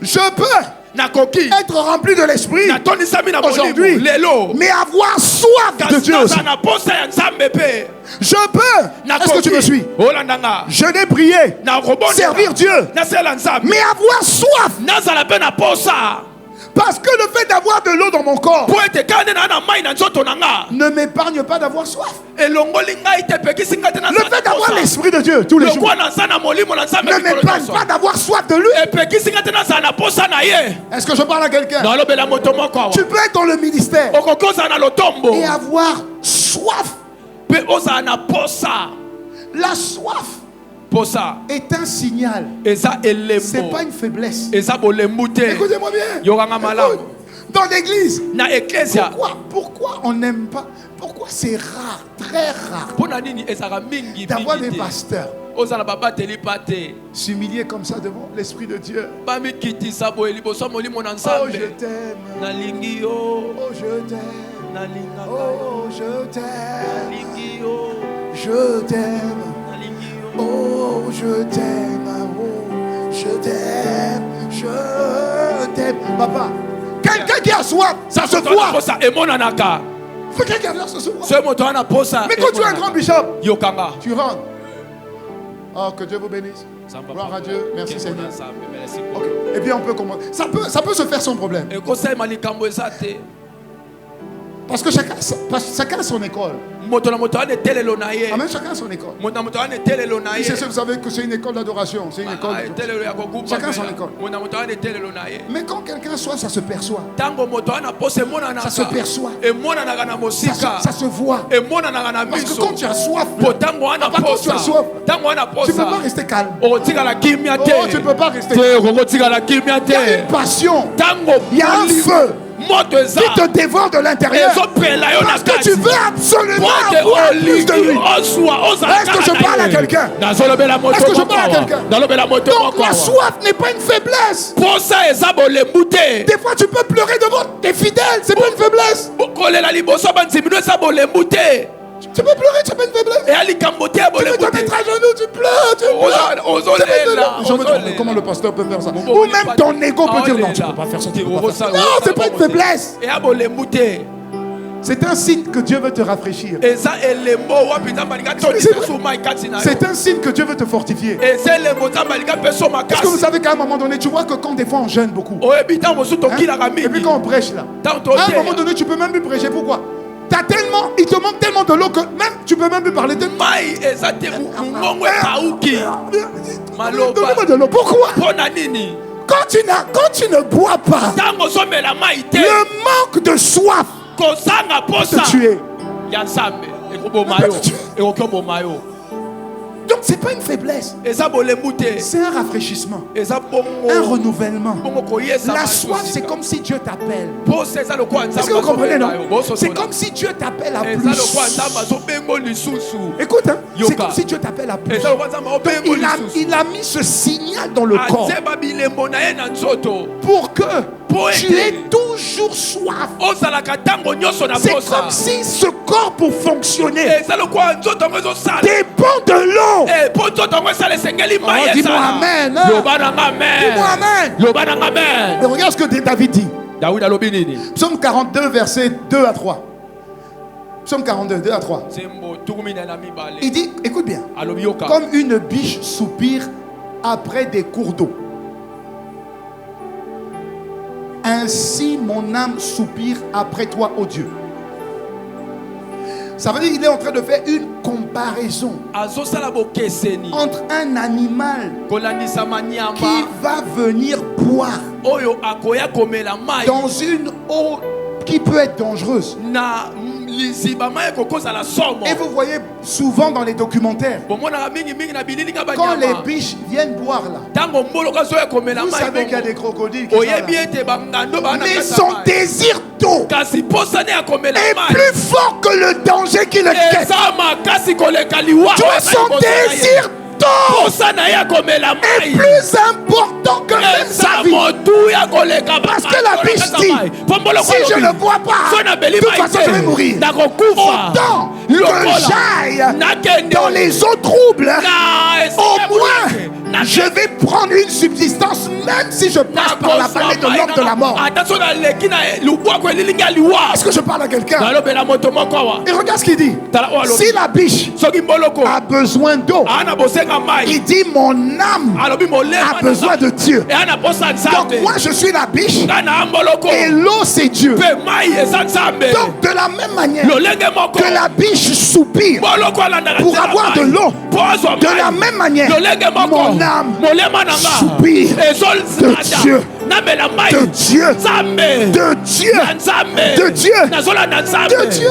Je peux être rempli de l'esprit aujourd'hui, mais avoir soif de Dieu aussi. Je peux. Est-ce que tu me suis? Jeûner, prier, servir Dieu, mais avoir soif. Parce que le fait d'avoir de l'eau dans mon corps ne m'épargne pas d'avoir soif. Le fait d'avoir l'Esprit de Dieu tous les jours ne m'épargne pas d'avoir soif de lui. Est-ce que je parle à quelqu'un? Tu peux être dans le ministère et avoir soif. La soif est un signal. C'est pas une faiblesse. Écoutez-moi bien. Dans l'église, pourquoi on n'aime pas? Pourquoi c'est rare, très rare, d'avoir des pasteurs s'humilier comme ça devant l'Esprit de Dieu? Oh, je t'aime. Oh, je t'aime. Oh, je t'aime. Je t'aime. Oh, je t'aime. Oh, je t'aime. Je t'aime. Papa, quelqu'un qui a soif, ça se voit. Quelqu'un qui a soif, ça se voit. Mais quand tu es un grand bishop, tu rentres. Oh, que Dieu vous bénisse. Gloire à Dieu. Merci Seigneur. Okay. Et puis on peut commencer. Ça peut se faire sans problème. Parce que chacun a son école. Amen, chacun a son école. Vous savez que c'est une école d'adoration. C'est une école. Chacun a son école. Mais quand quelqu'un soit, ça se perçoit. Ça se perçoit. Ça se voit. Parce que quand tu as soif, quand tu as soif, tu ne peux pas rester calme. Oh, tu ne peux pas rester calme. Il y a une passion. Il y a un feu qui te dévore de l'intérieur. Parce que tu veux absolument avoir plus de lui. Est-ce que je parle à quelqu'un? Est-ce que je parle à quelqu'un? Donc la soif n'est pas une faiblesse. Des fois tu peux pleurer devant tes fidèles. C'est pas une faiblesse. Tu peux pleurer, c'est pas une faiblesse. Tu peux te mettre à genoux, tu pleures. Comment le pasteur peut faire ça? Ou même ton ego peut dire non, tu ne peux pas faire ça. Non, c'est pas une faiblesse. C'est un signe que Dieu veut te rafraîchir. C'est un signe que Dieu veut te fortifier. Est-ce que vous savez qu'à un moment donné, tu vois que quand des fois on jeûne beaucoup, et puis quand on prêche là, à un moment donné, tu peux même plus prêcher. Pourquoi? Il te manque tellement de l'eau que même tu peux même plus parler de Donne-moi de l'eau. Pourquoi? Quand tu ne bois pas, le manque de soif peut te tuer. Donc c'est pas une faiblesse. C'est un rafraîchissement, un renouvellement. La soif, c'est comme si Dieu t'appelle. Est-ce que vous comprenez, non? C'est comme si Dieu t'appelle à plus. Écoute, hein, c'est comme si Dieu t'appelle à plus. Donc, il a mis ce signal dans le corps pour que tu aies toujours soif. C'est comme si ce corps, pour fonctionner, dépend de l'eau. Oh, dis-moi amen. Dis-moi amen. Mais regarde ce que David dit. Psaume 42, versets 2 à 3. Psaume 42, 2 à 3. Il dit, écoute bien, comme une biche soupire après des cours d'eau, ainsi mon âme soupire après toi, ô Dieu. Ça veut dire qu'il est en train de faire une comparaison entre un animal qui va venir boire dans une eau qui peut être dangereuse. Et vous voyez souvent dans les documentaires, quand les biches viennent boire là, vous savez qu'il y a des crocodiles qui sont là. Mais son désir d'eau est plus fort que le danger qui le guette. Toi, son désir est plus important que même sa vie. Parce que la biche dit, si je ne bois pas, de toute façon je vais mourir. Autant que j'aille dans les eaux troubles, au moins Je vais prendre une subsistance même si je passe par la vallée de l'ombre de la mort. Est-ce que je parle à quelqu'un? Et regarde ce qu'il dit. Si la biche a besoin d'eau, il dit mon âme a besoin de Dieu. Donc moi je suis la biche et l'eau c'est Dieu. Donc de la même manière que la biche soupire pour avoir de l'eau, de la même manière mon âme soupire de Dieu. De Dieu, de Dieu, de Dieu, de Dieu.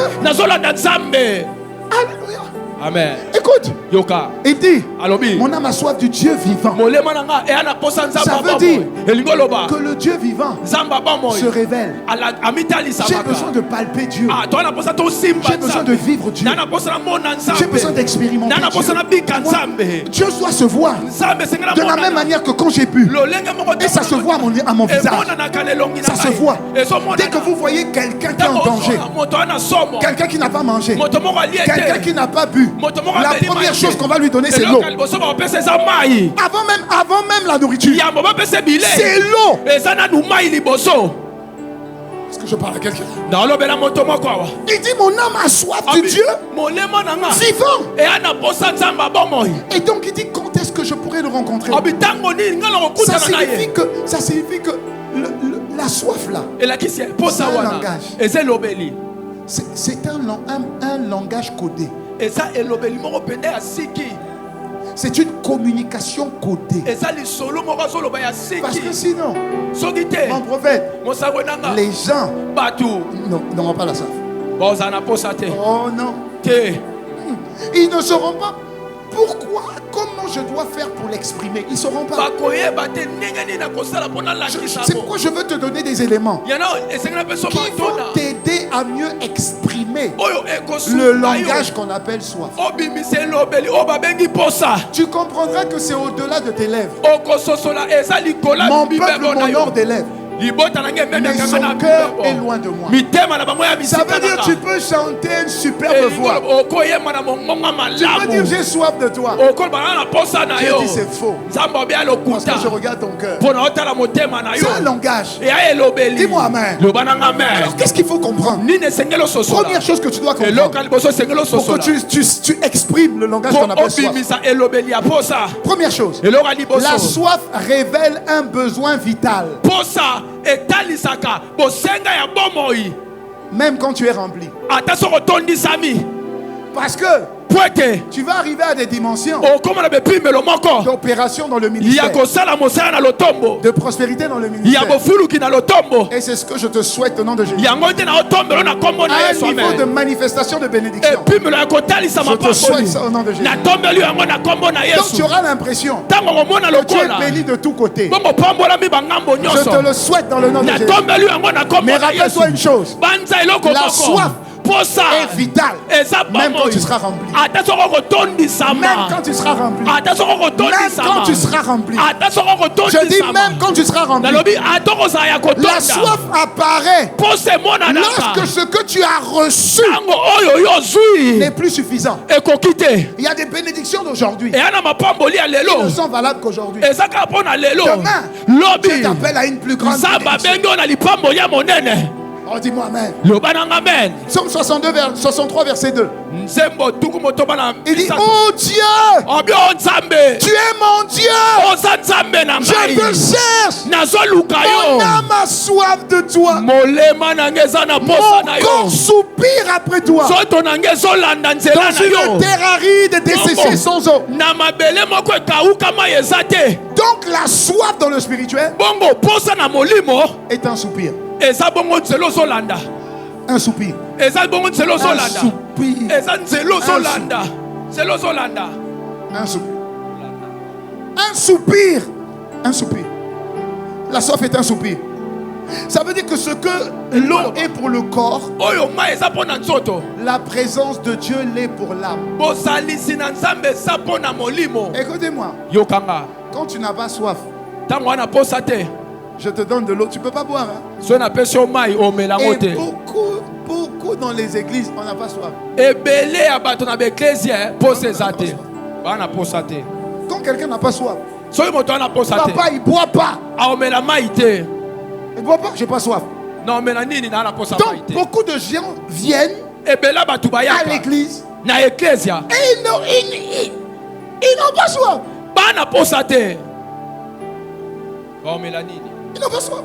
Alléluia. Amen. Écoute, Yoka. Il dit, mon âme a soif du Dieu vivant. Ça veut dire que le Dieu vivant se révèle. J'ai besoin de palper Dieu. J'ai besoin de vivre Dieu. J'ai besoin d'expérimenter Dieu. Dieu doit se voir de la même manière que quand j'ai bu. Et ça se voit à mon visage. Ça se voit. Dès que vous voyez quelqu'un qui est en danger, quelqu'un qui n'a pas mangé, quelqu'un qui n'a pas bu, la première chose qu'on va lui donner c'est l'eau. Avant même la nourriture, c'est l'eau. Est-ce que je parle à quelqu'un? Il dit mon âme a soif du Dieu vivant. Et donc il dit quand est-ce que je pourrais le rencontrer? Ça signifie que la soif là, c'est un langage. C'est un langage codé. C'est une communication codée. Parce que sinon, mon prophète, les gens n'auront pas la soif. Oh non. Ils ne sauront pas pourquoi, comment je dois faire pour l'exprimer. Ils ne sauront pas. C'est pourquoi je veux te donner des éléments qui vont t'aider à mieux exprimer le langage qu'on appelle soif. Tu comprendras que c'est au-delà de tes lèvres. Mon peuple m'honore des lèvres, mais son cœur est loin de moi. Ça veut dire que tu peux chanter une superbe voix. Tu peux dire j'ai soif de toi. Dieu dit c'est faux. Parce que je regarde ton cœur. C'est un langage. Dis-moi amen. Alors qu'est-ce qu'il faut comprendre? Première chose que tu dois comprendre pour que tu exprimes le langage qu'on appelle soif. Première chose, la soif révèle un besoin vital. Même quand tu es rempli. Parce que tu vas arriver à des dimensions d'opération dans le ministère, de prospérité dans le ministère. Et c'est ce que je te souhaite au nom de Jésus. À un niveau de manifestation de bénédiction. Je te souhaite ça au nom de Jésus. Donc tu auras l'impression que tu es béni de tous côtés. Je te le souhaite dans le nom de Jésus. Mais rappelle-toi une chose, la soif est vital. Même quand tu seras rempli. Même quand tu seras rempli. Même quand tu seras rempli. Je dis même quand tu seras rempli. La soif apparaît lorsque ce que tu as reçu n'est plus suffisant. Il y a des bénédictions d'aujourd'hui qui ne sont valables qu'aujourd'hui. Demain, Dieu t'appelle à une plus grande bénédiction. Oh, dis-moi amen. Psaume 63 verset 2. Il dit oh Dieu, tu es mon Dieu, je te cherche, mon âme a soif de toi, mon corps soupire après toi, dans une terre aride et desséchée sans eau. Donc la soif dans le spirituel est un soupir. Un soupir. Un soupir. La soif est un soupir. Ça veut dire que ce que l'eau est pour le corps, la présence de Dieu l'est pour l'âme. Écoutez-moi. Quand tu n'as pas soif, je te donne de l'eau, tu ne peux pas boire. Hein? Et beaucoup dans les églises, on n'a pas soif. Quand quelqu'un n'a pas soif, Papa, il ne boit pas. Il ne boit pas, je n'ai pas soif. Donc, beaucoup de gens viennent à l'église et ils n'ont pas soif. Ils n'ont pas soif.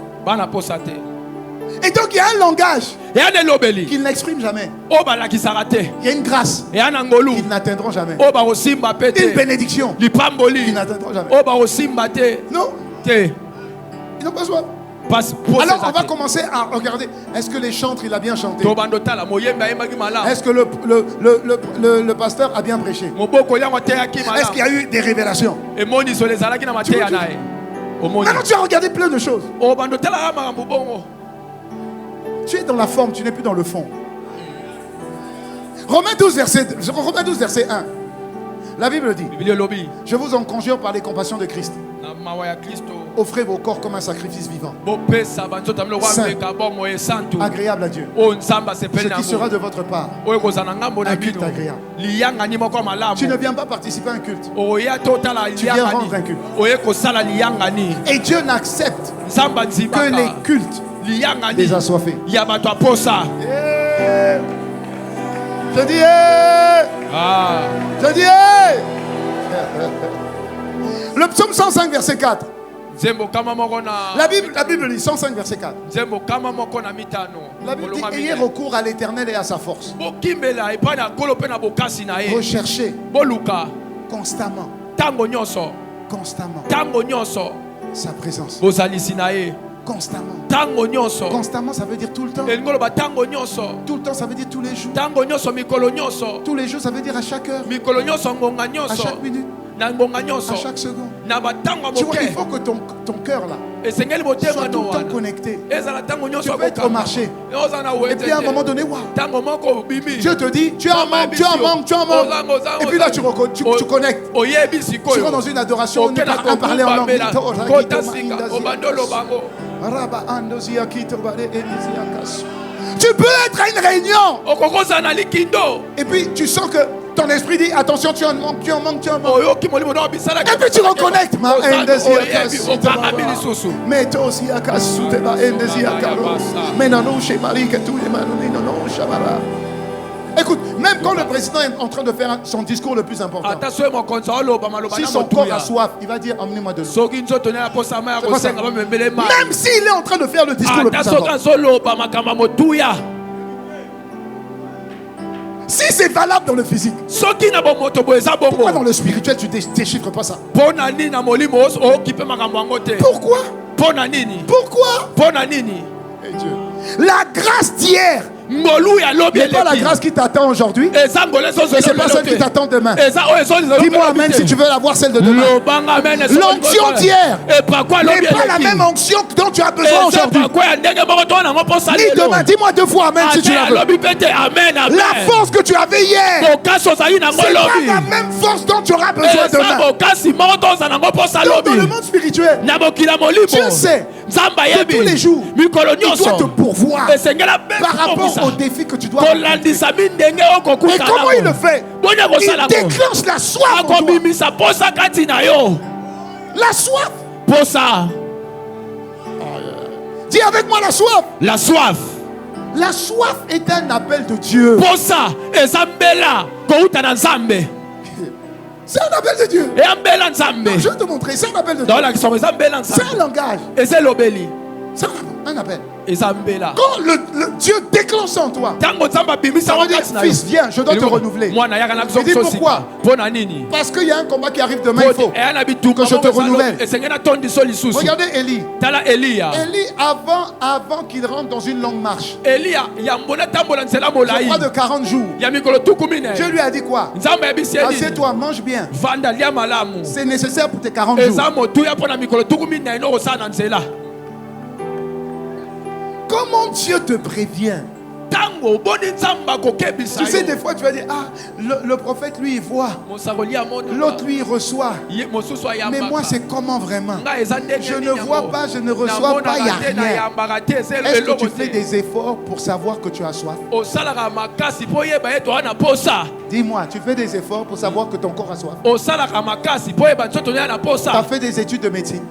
Et donc il y a un langage qu'ils n'expriment jamais. Il y a une grâce qu'ils n'atteindront jamais. Une bénédiction qu'ils n'atteindront jamais. Non. Ils n'ont pas soif. Alors on va commencer à regarder. Est-ce que les chantres, il a bien chanté? Est-ce que le pasteur a bien prêché? Est-ce qu'il y a eu des révélations? Maintenant tu as regardé plein de choses. Tu es dans la forme, tu n'es plus dans le fond. Romains 12 verset 1. La Bible dit: je vous en conjure par les compassions de Christ, offrez vos corps comme un sacrifice vivant, saint, agréable à Dieu, ce qui sera de votre part un culte agréable. Tu ne viens pas participer à un culte, tu viens rendre un culte. Et Dieu n'accepte que les cultes des assoiffés. Je dis je dis Le psaume 105 verset 4. La Bible dit 105 verset 4. La Bible dit: ayez recours à l'Éternel et à sa force. Recherchez constamment sa présence. Constamment. Constamment, ça veut dire tout le temps. Tout le temps, ça veut dire tous les jours. Tous les jours, ça veut dire à chaque heure, à chaque minute, à chaque seconde. Tu vois, il faut que ton cœur là soit tout le temps connecté. Tu peux être au marché et puis à un moment donné, wow, Dieu te dit: tu en manques. Et puis là tu connectes. Tu rentres dans une adoration, on est en train de parler en langue. Tu peux être à une réunion et puis tu sens que ton esprit dit: attention, tu en manques. Et puis tu reconnectes. Écoute, même quand le président est en train de faire son discours le plus important, si son corps a soif, il va dire: emmenez-moi de l'eau. Même s'il est en train de faire le discours le plus important. Si c'est valable dans le physique, pourquoi dans le spirituel tu ne déchiffres pas ça? Pourquoi? Et Dieu. La grâce d'hier n'est pas la grâce qui t'attend aujourd'hui, et c'est pas celle qui t'attend demain. Dis-moi amen si tu veux avoir celle de demain. L'onction d'hier n'est pas la même onction dont tu as besoin aujourd'hui, ni demain. Dis-moi deux fois amen si tu la veux. La force que tu avais hier, c'est pas la même force dont tu auras besoin demain. Donc dans le monde spirituel, Dieu sait que tous les jours il doit te pourvoir par rapport aux défis que tu dois affronter. Et comment il le fait? Il déclenche la soif en toi. La soif. Dis avec moi: la soif. La soif est un appel de Dieu. C'est un appel de Dieu. Non, je vais te montrer. C'est un appel de Dieu. C'est un langage. C'est un appel. Quand le Dieu déclenche en toi, ça veut dire: fils, viens, je dois te renouveler. Tu dis pourquoi? Parce qu'il y a un combat qui arrive demain, il faut que je te renouvelle. Regardez Élie. Élie, avant qu'il rentre dans une longue marche, je crois de 40 jours, Dieu lui a dit quoi? Assieds-toi, mange bien. C'est nécessaire pour tes 40 jours. Comment Dieu te prévient Tu sais, des fois tu vas dire, ah, le prophète lui il voit, l'autre lui il reçoit. Mais moi c'est comment vraiment? Je ne vois pas, je ne reçois pas, il n'y a rien. Est-ce que tu fais des efforts pour savoir que tu as soif? Dis-moi, tu fais des efforts pour savoir que ton corps a soif? Tu as fait des études de médecine?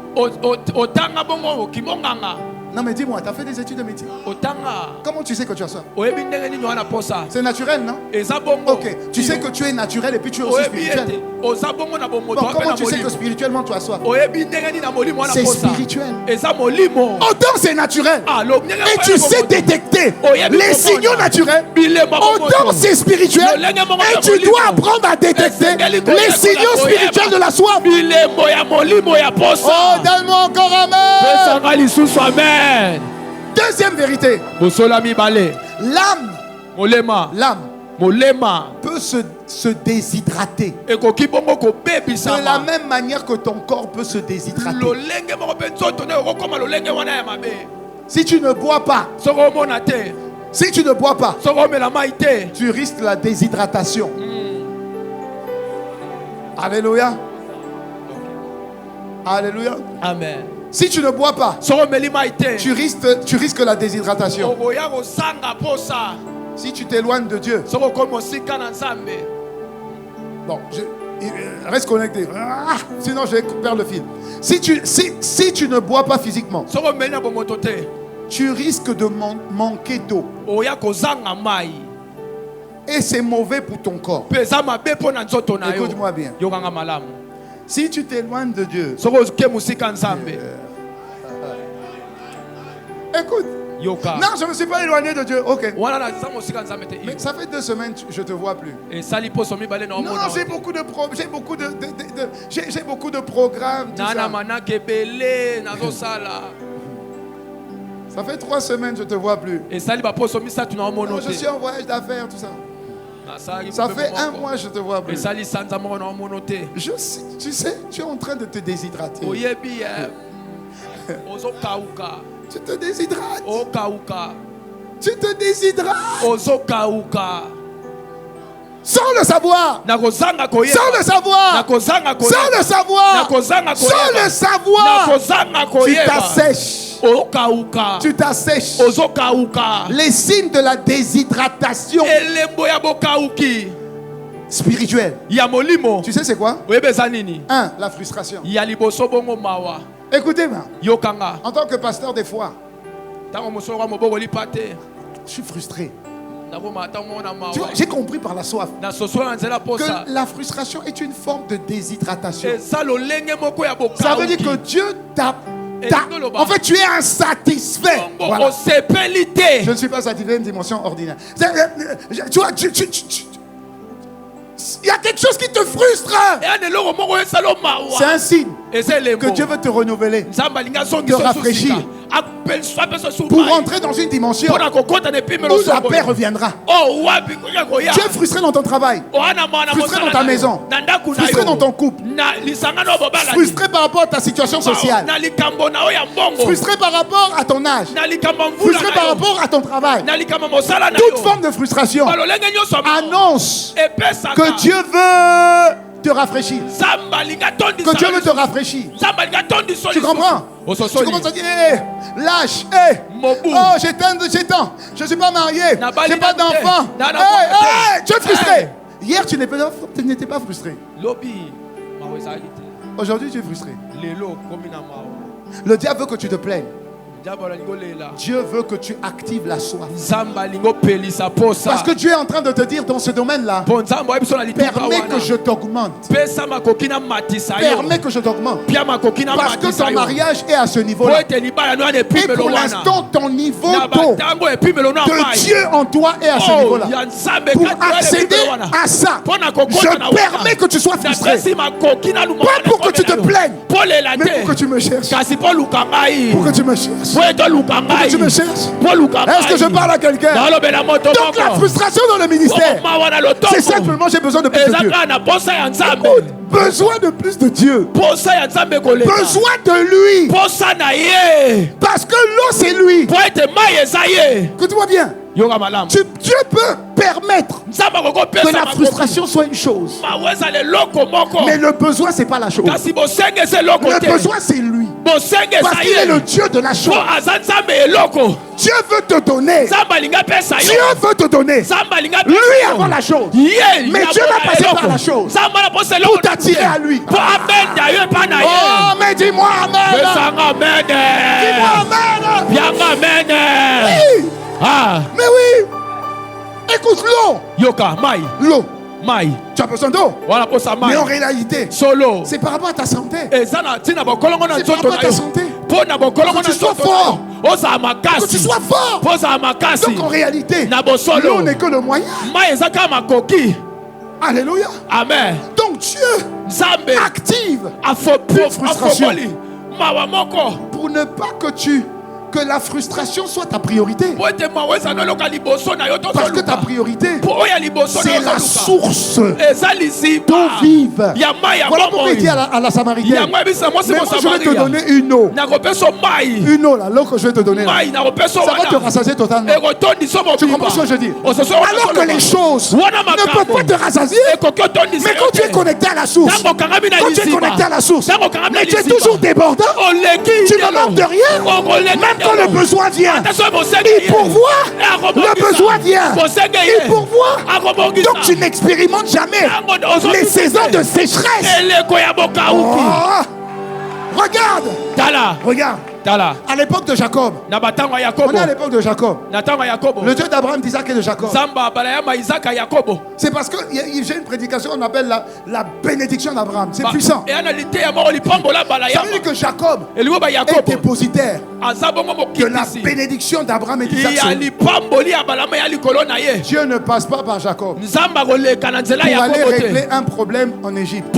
Non mais dis-moi, tu as fait des études de médecine? Comment tu sais que tu as soif? C'est naturel, non? Ok, tu sais que tu es naturel et puis tu es aussi spirituel. Bon, comment tu sais que spirituellement tu as soif? C'est spirituel. Autant c'est naturel et tu sais détecter les signaux naturels, autant c'est spirituel et tu dois apprendre à détecter les signaux spirituels de la soif. Oh, donne-moi encore amen. Deuxième vérité. L'âme peut se déshydrater de la même manière que ton corps peut se déshydrater. Si tu ne bois pas, tu risques la déshydratation. Alléluia. Alléluia. Amen. Si tu ne bois pas, tu risques la déshydratation. Si tu t'éloignes de Dieu, bon, reste connecté. Sinon, je vais perdre le fil. Si tu ne bois pas physiquement, tu risques de manquer d'eau. Et c'est mauvais pour ton corps. Écoute-moi bien. Si tu t'éloignes de Dieu, écoute. Non, je ne me suis pas éloigné de Dieu. Ok. Mais ça fait 2 semaines que je ne te vois plus. Non, j'ai beaucoup de j'ai beaucoup de programmes. Ça fait 3 semaines que je ne te vois plus. Non, je suis en voyage d'affaires, tout ça. Ça fait 1 mois que je ne te vois plus. Tu sais, tu es en train de te déshydrater. Tu te déshydrates. Tu te déshydrates. Sans le savoir. Sans le savoir. Sans le savoir. Sans le savoir. Tu t'assèches. Tu t'assèches. Les signes de la déshydratation spirituelle. Tu sais c'est quoi? 1. La frustration. Écoutez-moi. En tant que pasteur des fois, je suis frustré. Tu vois, j'ai compris par la soif que la frustration est une forme de déshydratation. Ça veut dire que Dieu t'a... En fait, tu es insatisfait. Voilà. Je ne suis pas satisfait d'une dimension ordinaire. Tu vois, il y a quelque chose qui te frustre. C'est un signe que Dieu veut te renouveler, te rafraîchir, pour entrer dans une dimension où la paix reviendra. Tu es frustré dans ton travail, frustré dans ta maison, frustré dans ton couple, frustré par rapport à ta situation sociale, frustré par rapport à ton âge, frustré par rapport à ton travail. Toute forme de frustration annonce que Dieu veut te rafraîchir. Que Dieu veut te rafraîchir. Tu comprends? Tu commences à dire, lâche, oh, j'étends, je ne suis pas marié, je n'ai pas d'enfant. Tu es frustré. Hier, tu n'étais pas frustré. Aujourd'hui, tu es frustré. Le diable veut que tu te plaignes. Dieu veut que tu actives la soif. Parce que Dieu est en train de te dire dans ce domaine-là, permets que je t'augmente. Permets que je t'augmente. Parce que ton mariage est à ce niveau-là. Et pour l'instant, ton niveau de Dieu en toi est à ce niveau-là. Pour accéder à ça, je permets que tu sois frustré. Pas pour que tu te plaignes, mais pour que tu me cherches. Pour que tu me cherches. Pourquoi tu me cherches? Est-ce que je parle à quelqu'un? Donc la frustration dans le ministère, c'est simplement j'ai besoin de plus de Dieu. Écoute, besoin de plus de Dieu. Besoin de lui. Parce que l'eau c'est lui. Écoute-moi bien. Dieu peut permettre que la frustration soit une chose. Mais le besoin, c'est pas la chose. Le besoin, c'est lui. Parce qu'il est le Dieu de la chose. Dieu veut te donner. Dieu veut te donner. Lui avant la chose. Mais Dieu va passer par la chose pour t'attirer à lui. Oh, mais dis-moi amen. Dis-moi amen. Oui. Mais oui. Écoute l'eau. L'eau. Tu as besoin d'eau. Mais en réalité, c'est par rapport à ta santé. C'est par rapport à ta santé. Que tu sois fort. Que tu sois fort. Donc en réalité, l'eau n'est que le moyen. Alléluia. Amen. Donc Dieu active une frustration pour ne pas que la frustration soit ta priorité. Parce que ta priorité, c'est la source d'eau vive. Voilà pourquoi il dit à la Samaritaine, mais moi je vais te donner une eau. Une eau là, l'eau que je vais te donner là, ça va te rassasier totalement. Tu comprends ce que je dis? Alors que les choses ne peuvent pas te rassasier. Mais quand tu es connecté à la source, mais tu es toujours débordant, tu ne manques de rien. Même quand le besoin vient, il pourvoit. Le besoin vient, il pourvoit. Donc tu n'expérimentes jamais les saisons de sécheresse. Regarde. À l'époque de Jacob, on est à l'époque de Jacob. Le Dieu d'Abraham, d'Isaac et de Jacob. C'est parce que j'ai une prédication qu'on appelle la bénédiction d'Abraham. C'est puissant. Ça veut dire que Jacob est dépositaire de la bénédiction d'Abraham et d'Isaac. Dieu ne passe pas par Jacob pour aller régler un problème en Égypte.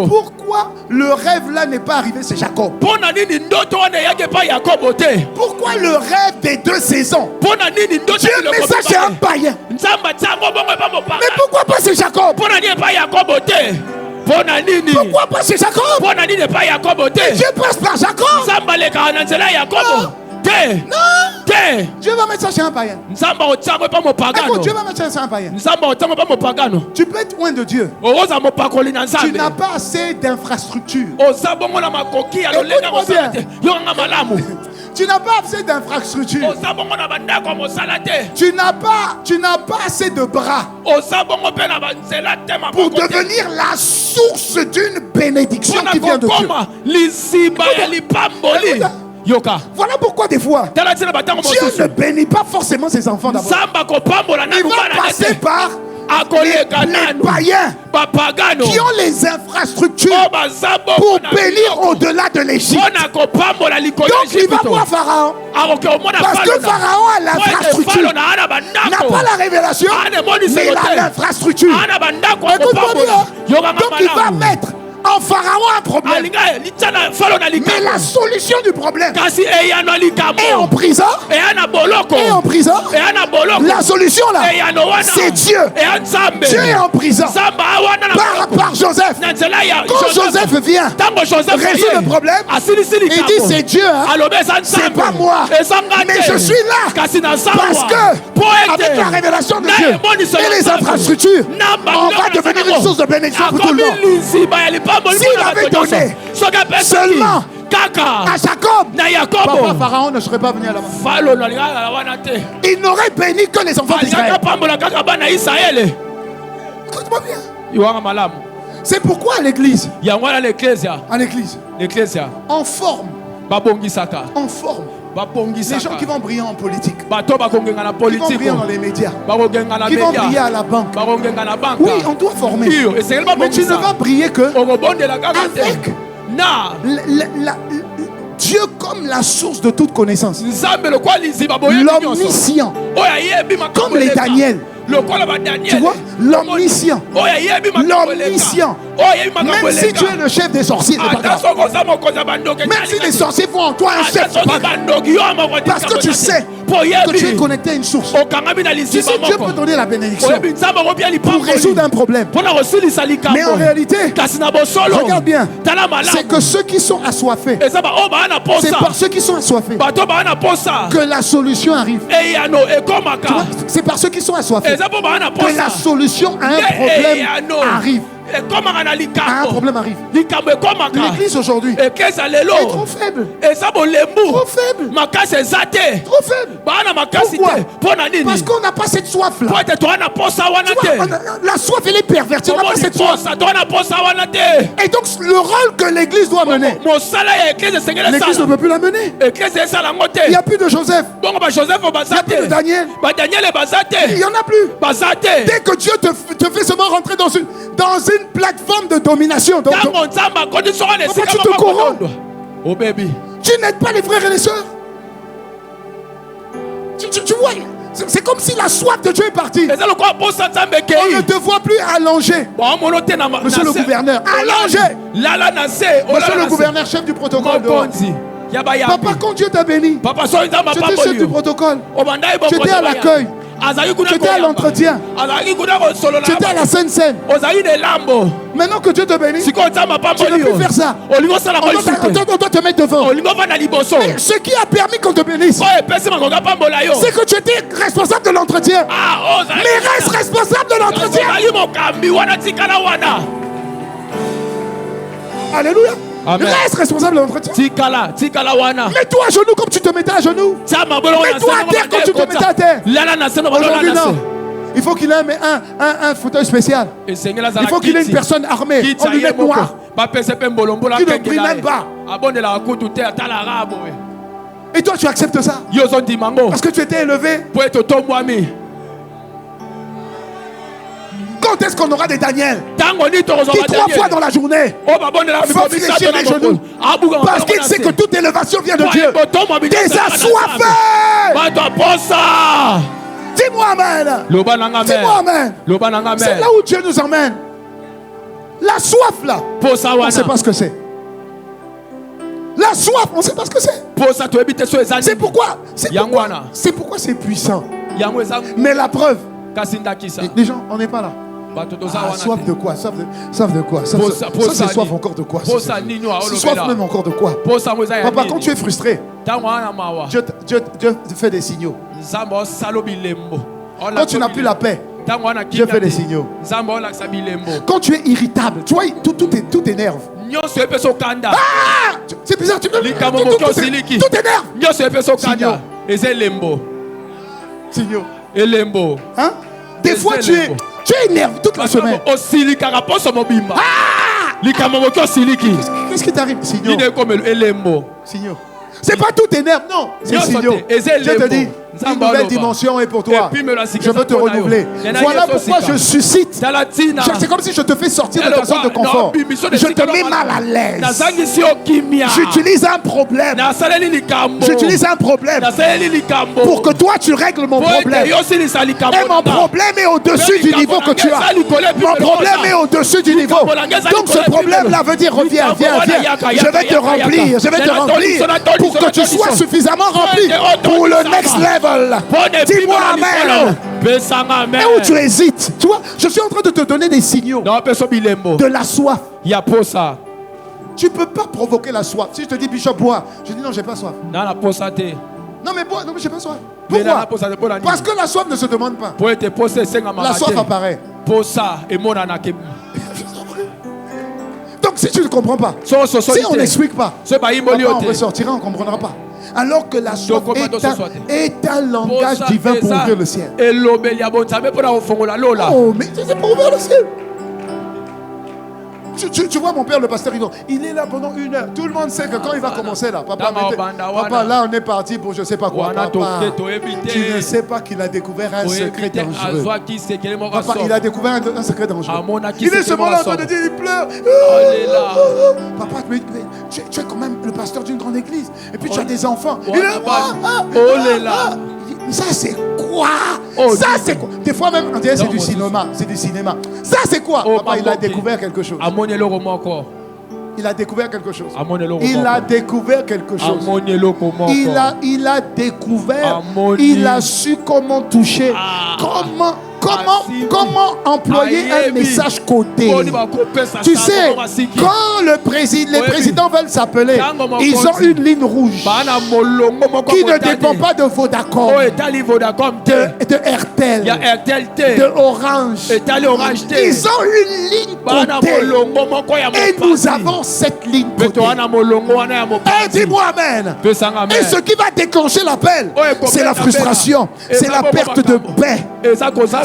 Pourquoi le rêve là n'est pas arrivé? C'est Jacob. Pourquoi le rêve des 2 saisons? Dieu met ça chez un païen. Mais pourquoi pas c'est Jacob? Pourquoi pas c'est Jacob? Dieu passe par Jacob. Non. Dieu va mettre ça chez un païen. Écoute, Dieu va mettre ça chez un païen. Tu peux être loin de Dieu. Tu n'as pas assez d'infrastructures. Tu n'as pas assez d'infrastructures. Tu n'as pas assez de bras pour devenir la source d'une bénédiction qui vient de Dieu. Voilà pourquoi des fois Dieu ne bénit pas forcément ses enfants d'abord. Il va passer par les païens qui ont les infrastructures pour bénir au-delà de l'Égypte. Donc il va voir Pharaon, parce que Pharaon a l'infrastructure, n'a pas la révélation, mais il a l'infrastructure. Écoute-moi bien. Donc il va mettre en Pharaon un problème, mais la solution du problème est en prison. La solution là, c'est Dieu. Dieu est en prison par Joseph. Quand Joseph vient résoudre le problème, il dit c'est Dieu, c'est pas moi, mais je suis là parce que avec la révélation de Dieu et les infrastructures, on va devenir une source de bénédiction pour tout le monde. S'il avait donné seulement à Jacob, Papa Pharaon ne serait pas venu là-bas. Il n'aurait béni que les enfants d'Israël. Écoute-moi bien. C'est pourquoi à l'église, on forme les gens qui vont briller en politique, qui vont briller dans les médias, qui vont briller à la banque. Oui, on doit former. Mais tu ne vas briller que avec Dieu comme la source de toute connaissance. L'omniscient, comme les Daniel. Tu vois, l'omniscient. Même si tu es le chef des sorciers, c'est pas grave. Même si les sorciers font en toi un chef, c'est pas grave. Parce que tu sais que tu es connecté à une source. Tu sais, Dieu peut donner la bénédiction pour résoudre un problème. Mais en réalité, regarde bien, c'est que ceux qui sont assoiffés, c'est par ceux qui sont assoiffés que la solution arrive. C'est par ceux qui sont assoiffés que la solution à un problème arrive. Un problème arrive. L'église aujourd'hui est trop faible. Trop faible. Trop faible. Pourquoi? Parce qu'on n'a pas cette soif-là. La soif, elle est pervertie. On n'a pas cette soif. Et donc, le rôle que l'église doit mener, l'église ne peut plus la mener. Il n'y a plus de Joseph. Il n'y a plus de Daniel. Il n'y en a plus. Dès que Dieu te fait seulement rentrer dans une plateforme de domination, donc tu te corromps. Oh baby. Tu n'aides pas les frères et les sœurs. Tu vois, c'est comme si la soif de Dieu est partie. On ne te voit plus allongé. Monsieur le gouverneur, allongé. Monsieur le gouverneur, chef du protocole. Papa, quand Dieu t'a béni, tu étais chef du protocole. Tu étais à l'accueil. Tu étais à l'entretien. Tu étais à la Seine-Seine. Maintenant que Dieu te bénit, tu ne peux plus faire ça. On doit te mettre devant. Mais ce qui a permis qu'on te bénisse, c'est que tu étais responsable de l'entretien. Mais reste responsable de l'entretien. Alléluia. Amen. Reste responsable de l'entretien. Mets-toi à genoux comme tu te mettais à genoux. Mets-toi à terre comme tu te mettais à terre. Aujourd'hui, non. Il faut qu'il ait un fauteuil spécial. Il faut qu'il ait une personne armée en lunettes noires qui ne brille même pas. Et toi, tu acceptes ça parce que tu étais élevé. Quand est-ce qu'on aura des Daniel qui 3 fois dans la journée vont fléchir les genoux parce qu'il sait que toute élévation vient de Dieu? Des assoiffés. Dis-moi amen. Dis-moi amen. C'est là où Dieu nous emmène. La soif là, on ne sait pas ce que c'est. La soif, on ne sait pas ce que c'est. C'est pourquoi c'est puissant. Mais la preuve, les gens, on n'est pas là. Soif de quoi? Soif de quoi? Ça c'est soif encore de quoi? C'est soif même encore de quoi? Papa, quand tu es frustré, Dieu te fait des signaux. Quand tu n'as plus la paix, Dieu fait des signaux. Quand tu es irritable, tu vois, tout t'énerve. C'est bizarre, tout énerve. Signaux. Hein? Des fois tu es énervé toute la semaine. Qu'est-ce qui t'arrive? Signaux. C'est pas tout énerve, non. C'est signaux. Dieu te dit, une nouvelle dimension est pour toi. Je veux te renouveler. Voilà pourquoi je suscite. C'est comme si je te fais sortir de ta zone de confort. Je te mets mal à l'aise. J'utilise un problème. Pour que toi tu règles mon problème. Et mon problème est au-dessus du niveau que tu as. Mon problème est au-dessus du niveau. Donc ce problème-là veut dire reviens, viens. Je vais te remplir. Pour que tu sois suffisamment rempli pour le next level. Dis-moi amen. Et où tu hésites, tu vois, je suis en train de te donner des signaux de la soif. Tu ne peux pas provoquer la soif. Si je te dis Bishop bois, je dis non, j'ai pas soif. Non mais bois, non mais j'ai pas soif. Pourquoi? Parce que la soif ne se demande pas. La soif apparaît. Donc si tu ne comprends pas, si on n'explique pas, on ressortira, on ne comprendra pas. Alors que la soif est un langage divin pour ouvrir le ciel. Oh, mais c'est pour ouvrir le ciel. Tu vois mon père le pasteur, il est là pendant 1 heure. Tout le monde sait que quand il va commencer là, papa, là on est parti pour je sais pas quoi. Papa, tu ne sais pas qu'il a découvert un secret dangereux. Papa, il a découvert un secret dangereux. Il est seulement là en train de dire, il pleure. Papa, mais tu es quand même le pasteur d'une grande église. Et puis tu as des enfants. Il est là. Ça c'est quoi? Ça c'est quoi? Des fois même on dirait c'est du cinéma. Ça c'est quoi? Papa il a découvert quelque chose. Il a découvert quelque chose. Il a découvert quelque chose. Il a découvert. Il a su comment toucher. Comment employer un message codé. Tu sais, quand les présidents veulent s'appeler, ils ont une ligne rouge qui ne dépend pas de Vodacom, de RTL, de Orange. Ils ont une ligne codée. Et nous avons cette ligne codée. Et dis-moi amen. Et ce qui va déclencher l'appel, c'est la frustration, c'est la perte de paix.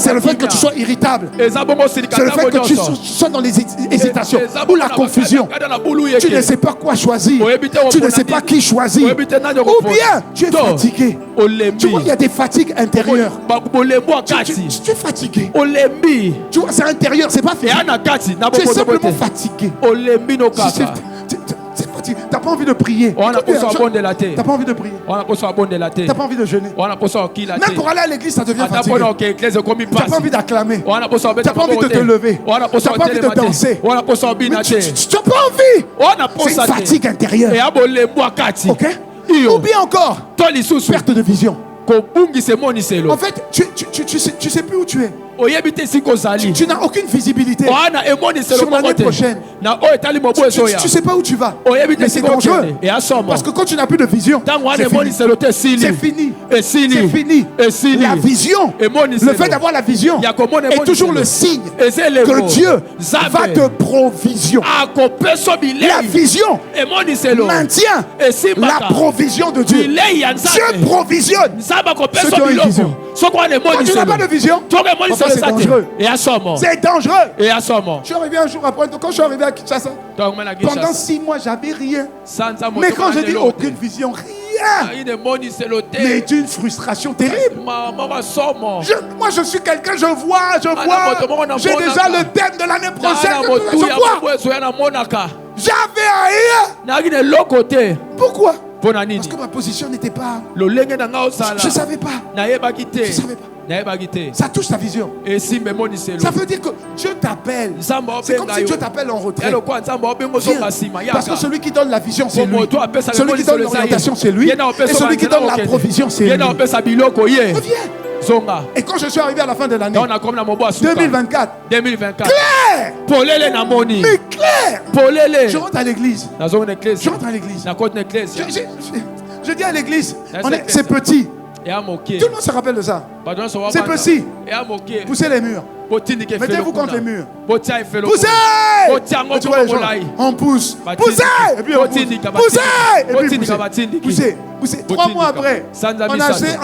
C'est le fait que tu sois irritable. C'est le fait que tu sois dans les hésitations ou la confusion. Tu ne sais pas quoi choisir. Tu ne sais pas qui choisir. Ou bien tu es fatigué. Tu vois, il y a des fatigues intérieures. Tu es fatigué. Tu vois, c'est intérieur, c'est pas physique. Tu es simplement fatigué. Tu n'as pas envie de prier. Tu n'as pas envie de prier. Tu n'as pas envie de jeûner. Même pour aller à l'église, ça devient fatigué. Tu n'as pas envie d'acclamer. Tu n'as pas envie de te lever. Tu n'as pas envie de danser. Tu n'as pas envie. C'est une fatigue intérieure. Ok? Ou bien encore, perte de vision. En fait, tu sais plus où tu es. Tu n'as aucune visibilité sur l'année prochaine. Tu sais pas où tu vas. Mais c'est dangereux. Parce que quand tu n'as plus de vision, c'est fini. C'est fini. La vision, le fait d'avoir la vision est toujours le signe que Dieu va te provision. La vision maintient la provision de Dieu. Dieu provisionne ceux qui ont une vision. Quand tu n'as pas de vision, c'est dangereux. C'est dangereux. Je suis arrivé un jour après, quand je suis arrivé à Kinshasa, pendant 6 mois, j'avais rien. Mais quand je dis aucune vision, rien. Mais d'une frustration terrible. Moi, je suis quelqu'un, je vois. J'ai déjà le thème de l'année prochaine. J'avais rien. Pourquoi? Parce que ma position n'était pas. Je ne savais pas. Ça touche ta vision. Ça veut dire que Dieu t'appelle. C'est comme si Dieu t'appelle en retrait. Parce que celui qui donne la vision, c'est lui. Celui qui donne l'orientation, c'est lui. Et celui qui donne la provision, c'est lui. Reviens. Et quand je suis arrivé à la fin de l'année 2024, clair. Mais clair. Je rentre à l'église. Je dis à l'église, c'est petit. Tout le monde se rappelle de ça. C'est petit. Poussez les murs. Mettez-vous contre les murs. Poussez. Tu vois les gens, on pousse. Poussez. Et puis on pousse. Poussez. Et puis poussez. 3 mois après, on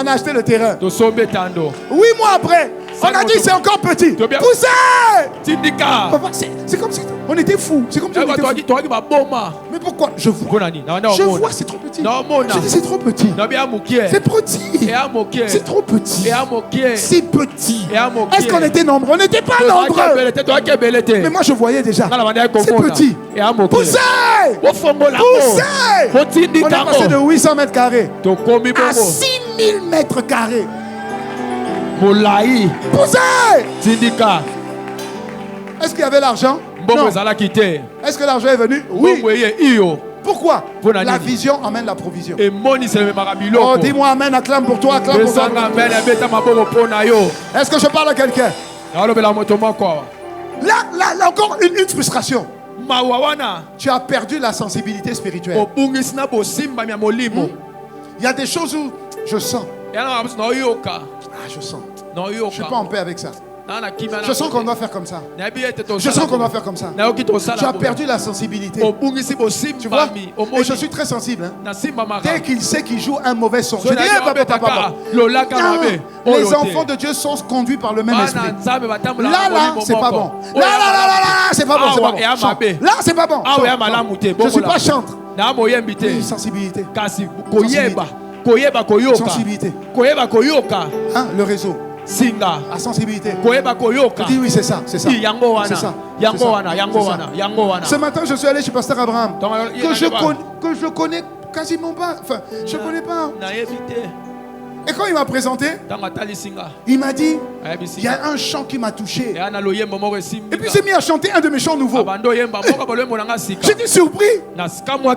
a acheté le terrain. 8 mois après, on a dit c'est encore petit. Poussez. C'est comme si on était fous. C'est comme si on était fous. Mais pourquoi? Je vois, c'est trop petit. Je dis c'est trop petit. C'est petit. C'est trop petit. C'est petit. Est-ce qu'on était nombreux? On n'était pas nombreux. Mais moi je voyais déjà. C'est petit. Poussez. On est passé de 800 mètres carrés à 6000 mètres carrés. Poussez. Est-ce qu'il y avait l'argent? Non. Est-ce que l'argent est venu? Oui. Pourquoi? La vision amène la provision. Oh, dis-moi amen, acclame pour toi, acclame pour toi. Est-ce que je parle à quelqu'un? Là encore une frustration. Tu as perdu la sensibilité spirituelle. Il y a des choses où je sens. Je sens. Je ne suis pas en paix avec ça. Je sens qu'on doit faire comme ça. Je sens qu'on doit faire comme ça. Tu as perdu la sensibilité. Tu vois? Et je suis très sensible. Dès qu'il sait qu'il joue un mauvais son, je dis papa. Les enfants de Dieu sont conduits par le même esprit. Là, c'est pas bon. Là, c'est pas bon. Là, c'est pas bon. Je ne suis pas chantre. Sensibilité. Sensibilité. Le réseau. La sensibilité. Dis oui, c'est ça. C'est ça. Ce matin, je suis allé chez Pasteur Abraham, que je connais quasiment pas. Enfin, je ne connais pas. Et quand il m'a présenté, il m'a dit, il y a un chant qui m'a touché. Et puis il s'est mis à chanter un de mes chants nouveaux. J'étais surpris.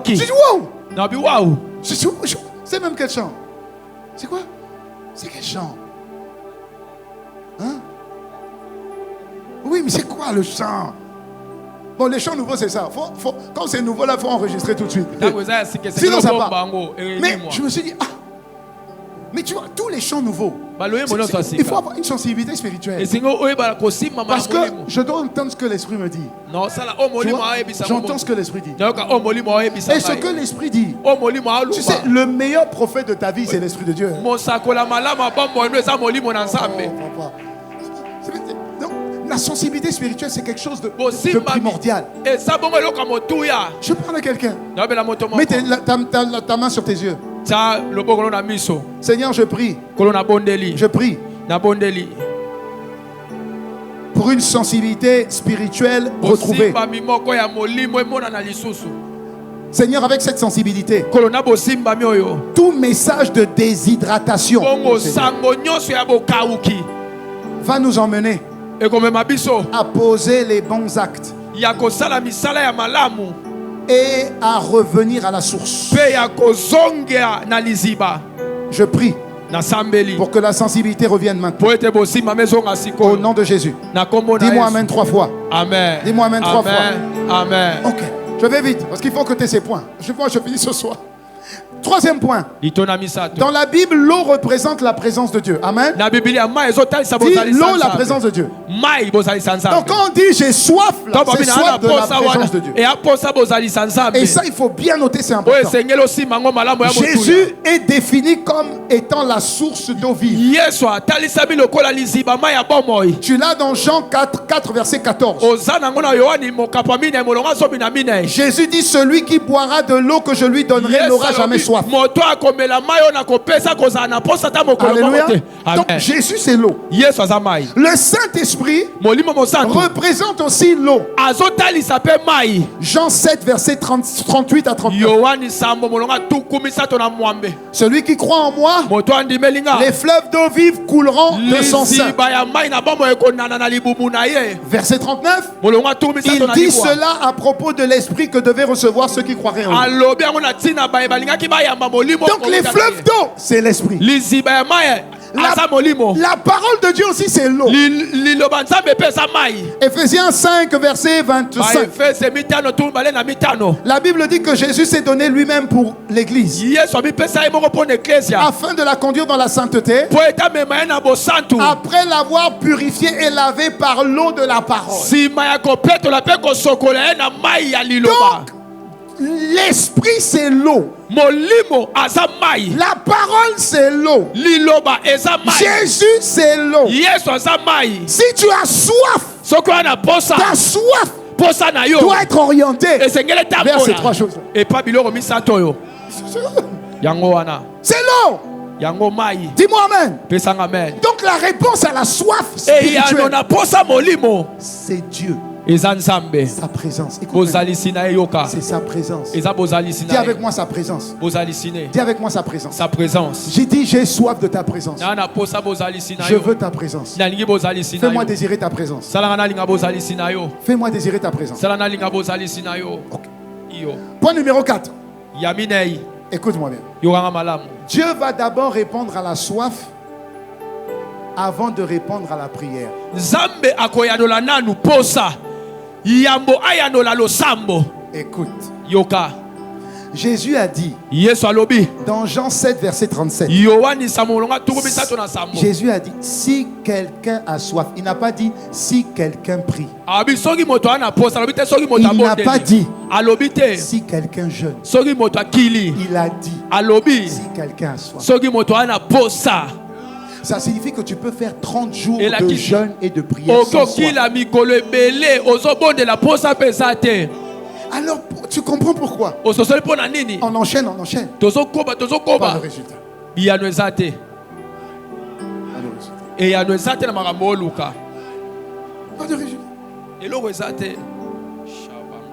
J'ai dit wow. C'est même quel chant? C'est quoi? C'est quel chant? Hein? Oui, mais c'est quoi le chant? Bon, les chants nouveaux, c'est ça. Quand c'est nouveau, là, il faut enregistrer tout de suite. Sinon, ça part. Mais je me suis dit, mais tu vois, tous les chants nouveaux, il faut avoir une sensibilité spirituelle. Parce que je dois entendre ce que l'Esprit me dit. J'entends ce que l'Esprit dit. Et ce que l'Esprit dit, tu sais, le meilleur prophète de ta vie, c'est l'Esprit de Dieu. La sensibilité spirituelle, c'est quelque chose de primordial. Je parle à quelqu'un. Mets ta main sur tes yeux. Seigneur, je prie. Je prie pour une sensibilité spirituelle retrouvée. Seigneur, avec cette sensibilité, tout message de déshydratation va nous emmener à poser les bons actes et à revenir à la source. Je prie pour que la sensibilité revienne maintenant. Au nom de Jésus. Dis-moi Amen 3 fois. Amen. Dis-moi Amen 3 fois. Amen. Ok, je vais vite parce qu'il faut que tu aies ces points. Je finis ce soir. Troisième point. Dans la Bible, l'eau représente la présence de Dieu. Amen. Dis l'eau, la présence de Dieu. Donc quand on dit j'ai soif, c'est soif de la présence de Dieu. Et ça, il faut bien noter, c'est important. Jésus est défini comme étant la source d'eau vive. Tu l'as dans Jean 4 verset 14. Jésus dit, celui qui boira de l'eau que je lui donnerai n'aura jamais soif. Alléluia. Donc Jésus c'est l'eau. Le Saint-Esprit représente aussi l'eau. Jean 7 verset 38 à 39. Celui qui croit en moi, les fleuves d'eau vive couleront de son sein. Verset 39. Il dit cela à propos de l'Esprit que devaient recevoir ceux qui croiraient en lui. Donc les fleuves d'eau, c'est l'Esprit. La parole de Dieu aussi, c'est l'eau. Ephésiens 5 verset 25. La Bible dit que Jésus s'est donné lui-même pour l'Église, afin de la conduire dans la sainteté, après l'avoir purifiée et lavée par l'eau de la parole. Donc l'Esprit c'est l'eau. La parole c'est l'eau. Jésus c'est l'eau. Si tu as soif, ta soif doit être orientée vers ces trois choses. C'est l'eau. Dis-moi Amen. Donc la réponse à la soif spirituelle, c'est Dieu. Sa présence. C'est sa présence. Dis avec moi sa présence. Dis avec moi sa présence. J'ai dit j'ai soif de ta présence. Je veux ta présence. Fais-moi désirer ta présence. Fais-moi désirer ta présence. Okay. Point numéro 4. Écoute-moi bien. Dieu va d'abord répondre à la soif avant de répondre à la prière. Écoute. Jésus a dit dans Jean 7 verset 37. Jésus a dit si quelqu'un a soif. Il n'a pas dit si quelqu'un prie. Il n'a pas dit si quelqu'un jeûne. Il a dit si quelqu'un a soif. Ça signifie que tu peux faire 30 jours de jeûne et de prière sans soif. Alors, tu comprends pourquoi? On enchaîne. Pas de résultat. Pas de résultat.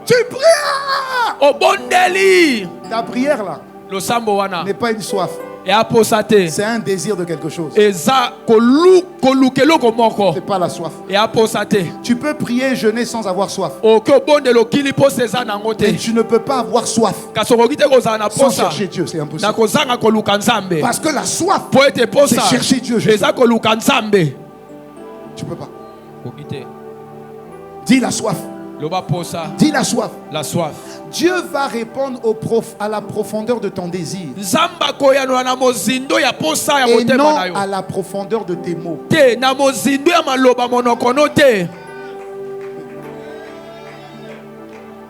Tu pries. Ta prière là n'est pas une soif. C'est un désir de quelque chose. C'est pas la soif. Tu peux prier et jeûner sans avoir soif. Et tu ne peux pas avoir soif sans chercher Dieu. C'est impossible. Parce que la soif, c'est chercher Dieu. Tu peux pas. Dis la soif. Dis la soif. La soif. Dieu va répondre à la profondeur de ton désir. Et non à la profondeur de tes mots.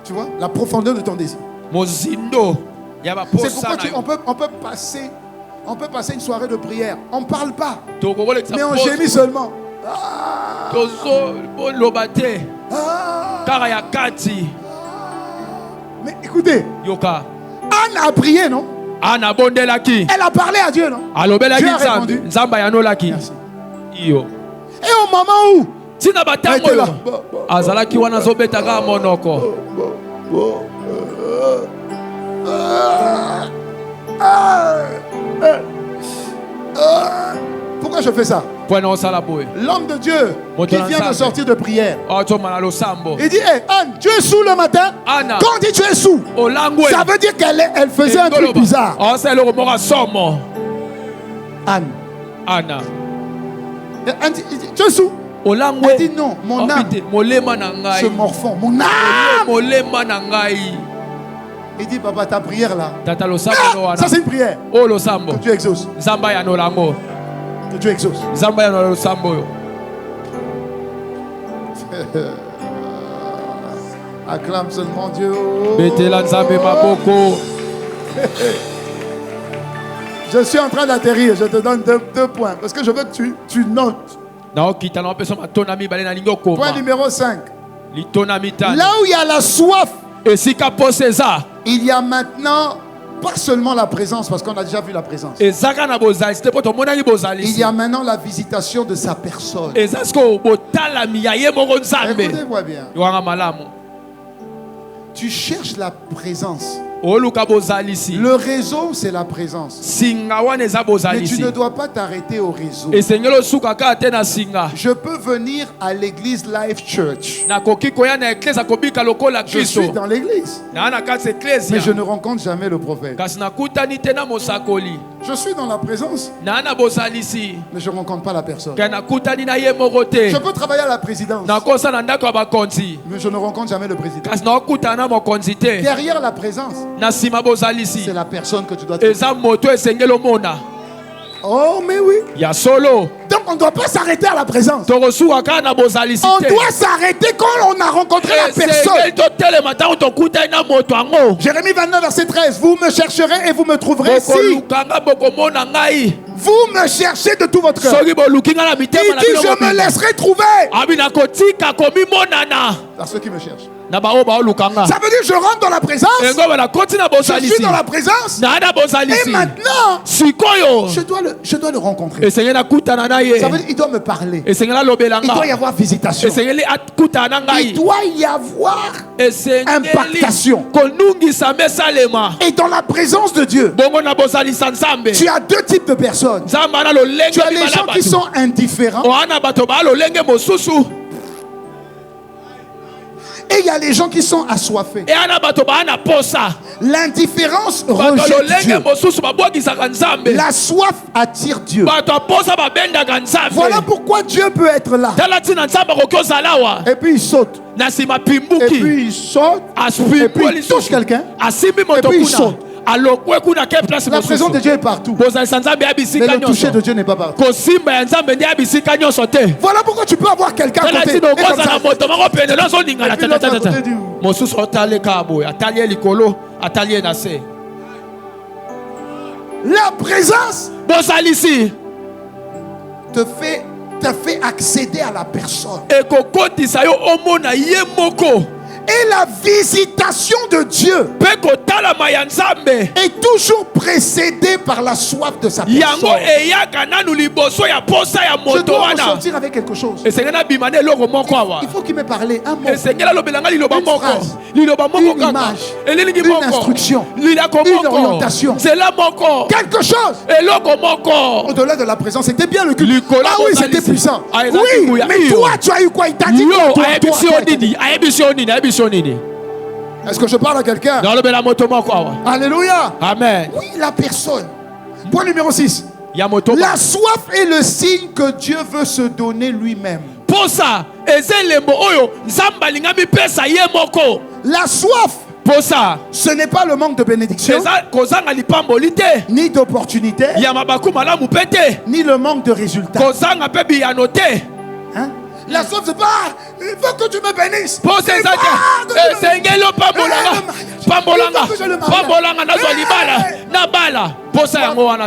Tu vois, la profondeur de ton désir. C'est pourquoi on peut passer une soirée de prière. On ne parle pas, mais on gémit seulement. Mais écoutez, Anne a prié, non? Elle a parlé à Dieu, non? Dieu a répondu. Merci. Et au moment où elle était là, pourquoi je fais ça? L'homme de Dieu qui vient de sortir de prière, il dit: hey, Anne, tu es sous le matin? Quand on dit tu es sous, ça veut dire qu'elle faisait un truc bizarre. Anne dit: tu es sous? Elle dit: non, mon âme se morfond. Mon âme. Il dit: papa, ta prière là, ça c'est une prière que tu exauces. Que Dieu exauce. Acclame seulement Dieu. Je suis en train d'atterrir. Je te donne deux points. Parce que je veux que tu notes. Point numéro 5. Là où il y a la soif, il y a maintenant pas seulement la présence, parce qu'on a déjà vu la présence. Il y a maintenant la visitation de sa personne. Écoutez-moi bien. Tu cherches la présence. Le réseau, c'est la présence. Mais tu ne dois pas t'arrêter au réseau. Je peux venir à l'église Life Church. Je suis dans l'église, mais je ne rencontre jamais le prophète. Je suis dans la présence, mais je ne rencontre pas la personne. Je peux travailler à la présidence, mais je ne rencontre jamais le président. Derrière la présence, c'est la personne que tu dois trouver. Oh, mais oui. Donc on ne doit pas s'arrêter à la présence. On doit s'arrêter quand on a rencontré la personne. Jérémie 29, verset 13. Vous me chercherez et vous me trouverez si vous me cherchez de tout votre cœur. Il dit: je me laisserai trouver par ceux qui me cherchent. Ça veut dire je rentre dans la présence. Je suis dans la présence. Et maintenant, je dois le rencontrer. Ça veut dire il doit me parler. Il doit y avoir visitation. Il doit y avoir impactation. Et dans la présence de Dieu, tu as deux types de personnes. Tu as les gens qui sont indifférents. Et il y a les gens qui sont assoiffés. L'indifférence rejette Dieu. La soif attire Dieu. Voilà pourquoi Dieu peut être là. Et puis il saute. Et puis il saute. Et puis il touche quelqu'un. Et puis il saute. La présence de Dieu est partout. Mais le toucher de Dieu n'est pas partout. Voilà pourquoi tu peux avoir quelqu'un à côté. La présence te fait accéder à la personne. Et la visitation de Dieu est toujours précédée par la soif de sa personne. Je dois ressortir avec quelque chose. Il faut qu'il m'ait parlé un mot, une phrase, une image, une instruction, une orientation, quelque chose. Au-delà de la présence, c'était bien le culte. Ah oui, c'était puissant. Oui, mais toi, tu as eu quoi? Il t'a dit quoi? Est-ce que je parle à quelqu'un? Alléluia. Amen. Oui, la personne. Point numéro 6. La soif est le signe que Dieu veut se donner lui-même. La soif, ce n'est pas le manque de bénédiction, ni d'opportunité, ni le manque de résultats. Hein? La soif, c'est pas il faut que tu me bénisses.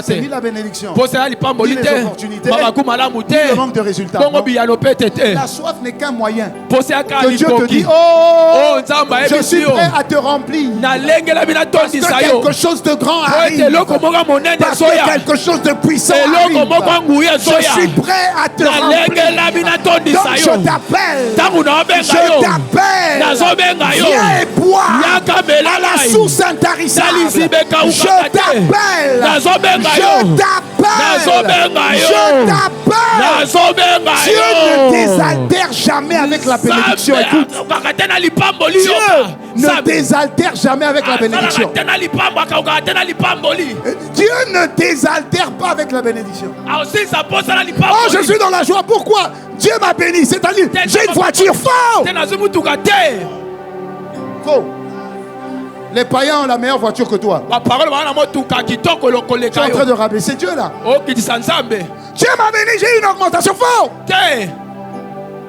C'est ni la bénédiction, ni les opportunités, ni le manque de résultats. La soif n'est qu'un moyen que Dieu te dit, oh, je suis prêt à te remplir. Parce que quelque chose de grand arrive. Parce que quelque chose de puissant arrive. Je suis prêt à te remplir. Donc je t'appelle. Je t'appelle. Viens et bois à la source intarissable. Je t'appelle. Je t'appelle. Dieu ne désaltère jamais avec la bénédiction. Écoute, Dieu ne désaltère jamais avec la bénédiction. Dieu ne désaltère pas avec la bénédiction. Oh, je suis dans la joie. Pourquoi? Dieu m'a béni. C'est-à-dire, j'ai une voiture. Faux. Faux. Les païens ont la meilleure voiture que toi. Tu es en train de rabaisser Dieu là. Dieu m'a béni, j'ai une augmentation. Faux.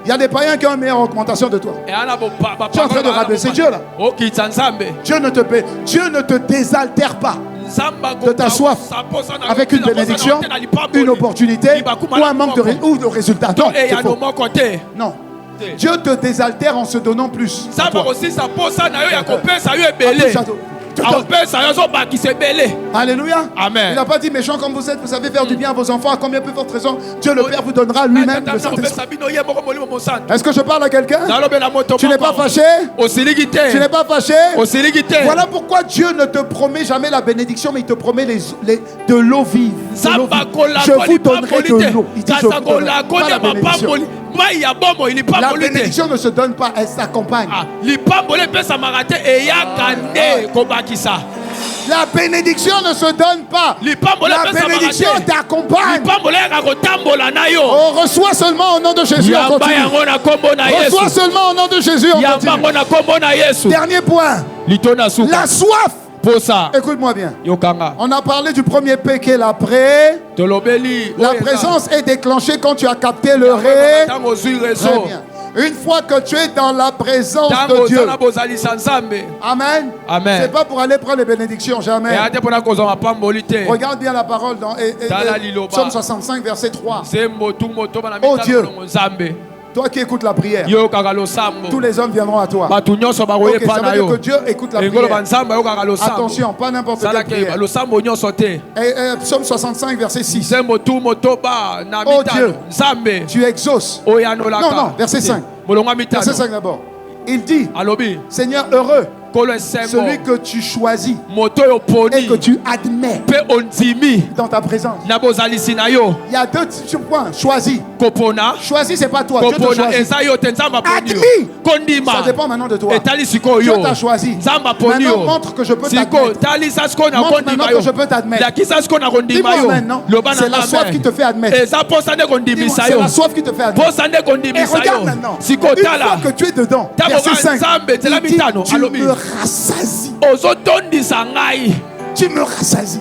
Il y a des païens qui ont une meilleure augmentation de toi. Tu es en train de rabaisser Dieu là. Dieu ne te désaltère pas de ta soif avec une bénédiction, une opportunité ou un manque de résultat. Non, c'est faux. Non. Dieu te désaltère en se donnant plus. Alléluia. Amen. Il n'a pas dit méchant comme vous êtes, vous savez faire du bien à vos enfants. À combien peu votre raison, Dieu le Père vous donnera lui-même le Saint-Esprit. Est-ce que je parle à quelqu'un? Tu n'es pas fâché? Tu n'es pas fâché? Voilà pourquoi Dieu ne te promet jamais la bénédiction, mais il te promet de l'eau vive. Je vous donnerai de l'eau. Il dit je vous donnerai pas la bénédiction. La bénédiction ne se donne pas, elle s'accompagne. La bénédiction ne se donne pas. La bénédiction t'accompagne. On reçoit seulement au nom de Jésus. On continue. Reçoit seulement au nom de Jésus. On continue. Dernier point. La soif. Écoute-moi bien. On a parlé du premier P qui est l'après. La présence est déclenchée quand tu as capté le ré. Très bien. Une fois que tu es dans la présence de Dieu. Amen. Amen. C'est pas pour aller prendre les bénédictions, jamais. Regarde bien la parole dans Psaume 65, verset 3. Oh Dieu, toi qui écoutes la prière, tous les hommes viendront à toi. Okay, ça veut dire que Dieu écoute la prière. Attention, pas n'importe quelle prière. Psaume 65, verset 6. Oh Dieu, tu exauces. Non, verset 5. Verset 5 d'abord. Il dit, Seigneur, heureux celui que tu choisis et que tu admets dans ta présence. Il y a deux points. Choisi. Choisi, c'est pas toi. Dieu te choisit. Admis. Ça dépend maintenant de toi. Dieu t'a choisi. Maintenant, montre que je peux t'admettre. Montre maintenant que je peux t'admettre. Dis-moi maintenant. C'est la soif qui te fait admettre. Dis-moi, c'est la soif qui te fait admettre. Et regarde maintenant. Une fois que tu es dedans, verset 5, il dit, tu me rassasie. Tu me rassasies.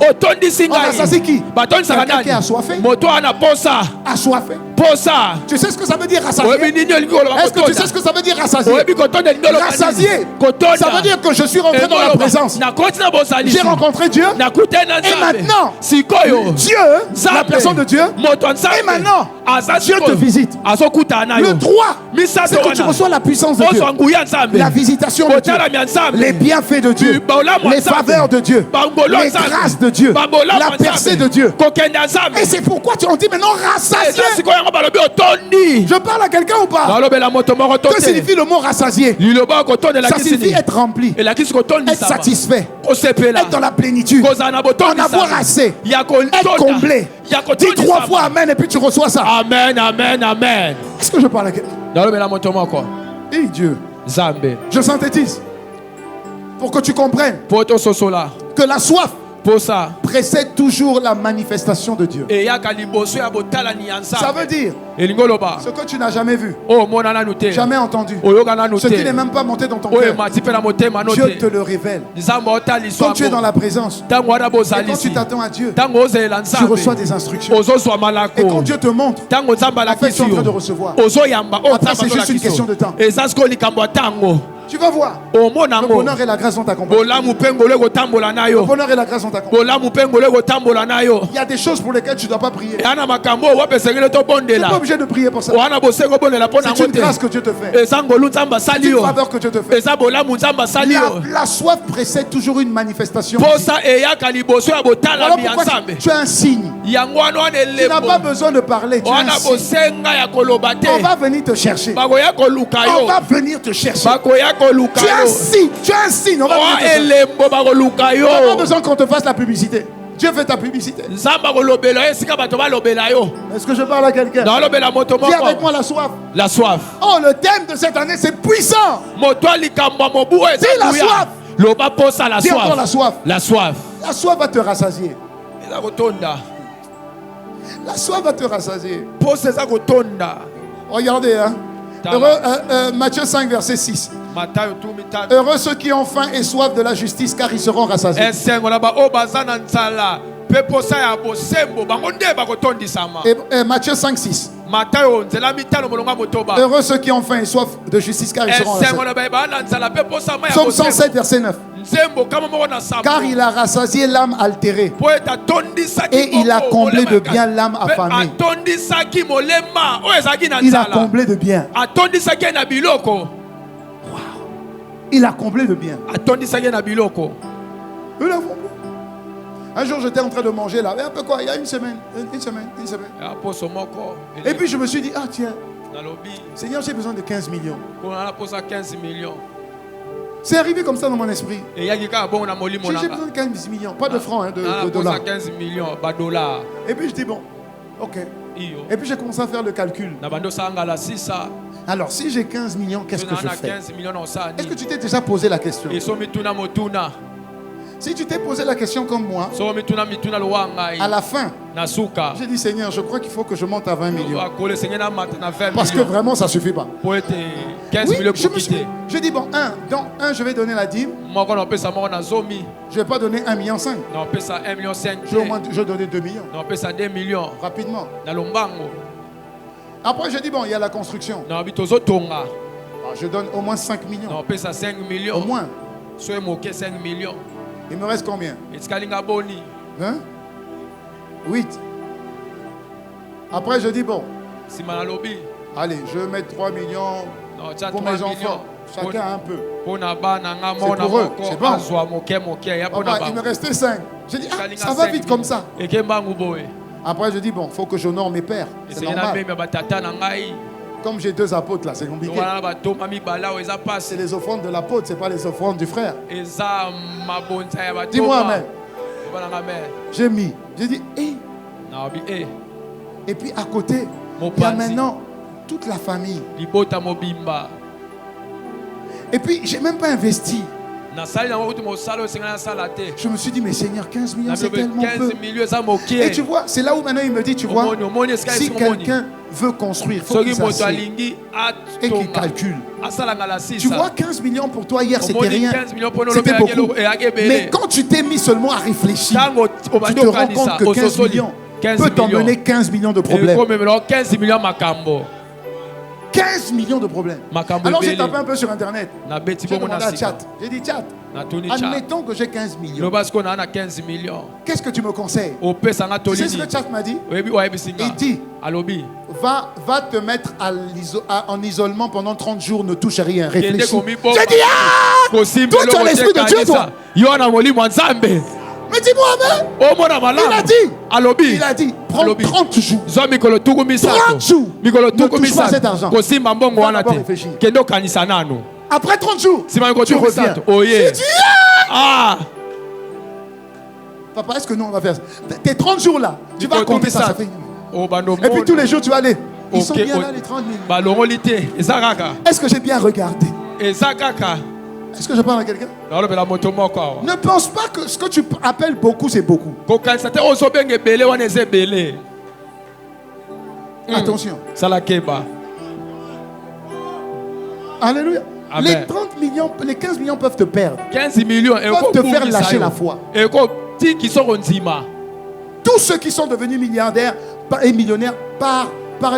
On rassasie qui? Quelqu'un qui est assoiffé. Assoiffé. Tu sais ce que ça veut dire rassasier? Est-ce que tu sais ce que ça veut dire rassasier? Rassasier, ça veut dire que je suis rentré dans la présence. J'ai rencontré Dieu. Et maintenant, Dieu, la personne de Dieu, et maintenant, Dieu te visite. Le droit, c'est que tu reçois la puissance de Dieu, la visitation de Dieu, les bienfaits de Dieu, les faveurs de Dieu, les grâces de Dieu, la percée de Dieu. Et c'est pourquoi tu en dis maintenant rassasié. Je parle à quelqu'un ou pas? Que signifie le mot rassasié? Ça signifie être rempli, être satisfait, être dans la plénitude, en avoir assez, être comblé. Dis 3 fois amen et puis tu reçois ça. Amen, amen, amen. Est-ce que je parle à quelqu'un? Et Dieu, je synthétise pour que tu comprennes que la soif précède toujours la manifestation de Dieu. Ça veut dire ce que tu n'as jamais vu, jamais entendu, ce qui n'est même pas monté dans ton cœur, Dieu te le révèle. Quand tu es dans la présence et quand tu t'attends à Dieu, tu reçois des instructions. Et quand Dieu te montre, en fait tu es en train de recevoir. Après c'est juste une question de temps. Tu vas voir. Le bonheur et la grâce vont t'accompagner. Le bonheur et la grâce vont t'accompagner. Il y a des choses pour lesquelles tu ne dois pas prier. Tu n'es pas obligé de prier pour ça. C'est une grâce que Dieu te fait. C'est une faveur que Dieu te fait. La soif précède toujours une manifestation. Voilà pourquoi tu as un signe. Tu n'as pas besoin de parler. Tu as un signe. On va venir te chercher. On va venir te chercher. Tu as un signe, on va venir te chercher. Tu n'as pas besoin qu'on te fasse la publicité. Dieu fait ta publicité. Est-ce que je parle à quelqu'un? Dis avec moi la soif. La soif. Oh, le thème de cette année, c'est puissant. C'est la soif. Dis encore la soif. La soif. La soif va te rassasier. La soif va te rassasier. Regardez, hein. Matthieu 5, verset 6. Heureux ceux qui ont faim et soif de la justice, car ils seront rassasiés. Et Matthieu 5, 6. Heureux ceux qui ont faim et soif de justice, car ils seront rassasiés. Psaume 107, verset 9. Car il a rassasié l'âme altérée et il a comblé de bien l'âme affamée. Il a comblé de bien. Il a comblé de bien. Un jour j'étais en train de manger là, un peu quoi, il y a une semaine. Et puis je me suis dit, ah tiens, Seigneur, j'ai besoin de 15 millions. C'est arrivé comme ça dans mon esprit. J'ai besoin de 15 millions, pas de francs, hein, de dollars. 15 millions, pas dollars. Et puis je dis, bon, ok. Et puis j'ai commencé à faire le calcul. Alors si j'ai 15 millions, qu'est-ce que je fais? Est-ce que tu t'es déjà posé la question? Si tu t'es posé la question comme moi, à la fin, j'ai dit, Seigneur, je crois qu'il faut que je monte à 20 millions. Parce que vraiment, ça ne suffit pas. Oui, je dis, bon, dans un, je vais donner la dîme. Je ne vais pas donner 1,5 million. Je vais donner 2 millions. Rapidement. Après, je dis, bon, il y a la construction. Je donne au moins 5 millions. Au moins. 5 millions. Il me reste combien? 8. Après, je dis, bon, allez, je vais mettre 3 millions pour mes enfants. Chacun un peu. C'est pour eux, c'est bon. Papa, il me restait 5. Je dis, ah, ça va vite comme ça. Après, je dis, bon, il faut que j'honore mes pères. C'est normal. Comme j'ai 2 apôtres là, c'est compliqué. C'est les offrandes de l'apôtre, ce n'est pas les offrandes du frère. Dis-moi amen. J'ai mis. J'ai dit, et puis à côté, il y a maintenant toute la famille. Et puis, je n'ai même pas investi. Je me suis dit, mais Seigneur, 15 millions, c'est tellement peu. Et tu vois, c'est là où maintenant il me dit, tu vois, si quelqu'un veut construire, il faut qu'il s'assied et qu'il calcule. Tu vois, 15 millions pour toi hier, c'était rien. C'était beaucoup. Mais quand tu t'es mis seulement à réfléchir, tu te rends compte que 15 millions, peut t'emmener 15 millions de problèmes. 15 millions makambo. 15 millions de problèmes. Alors j'ai tapé un peu sur internet. J'ai demandé à Chat. J'ai dit Chat, admettons que j'ai 15 millions. Qu'est-ce que tu me conseilles? Tu sais ce que Chat m'a dit? Il dit, va te mettre en isolement pendant 30 jours, ne touche à rien, réfléchis. J'ai dit, ah! Toi tu as l'esprit de Dieu, toi. Mais dis-moi, il a dit, prends 30 jours. 30 jours. Ne touche pas cet argent. Après 30 jours, tu reviens. J'ai dit, ah! Papa, est-ce que nous on va faire ça? Tes 30 jours là, tu vas compter ça, ça fait. Et puis tous les jours, tu vas aller. Ils sont bien là, les 30 000. Est-ce que j'ai bien regardé? Est-ce que je parle à quelqu'un? Ne pense pas que ce que tu appelles beaucoup, c'est beaucoup. Attention. Alléluia. Amen. Les 30 millions, les 15 millions peuvent te perdre. 15 millions peuvent te faire lâcher la foi. Tous ceux qui sont devenus milliardaires et millionnaires par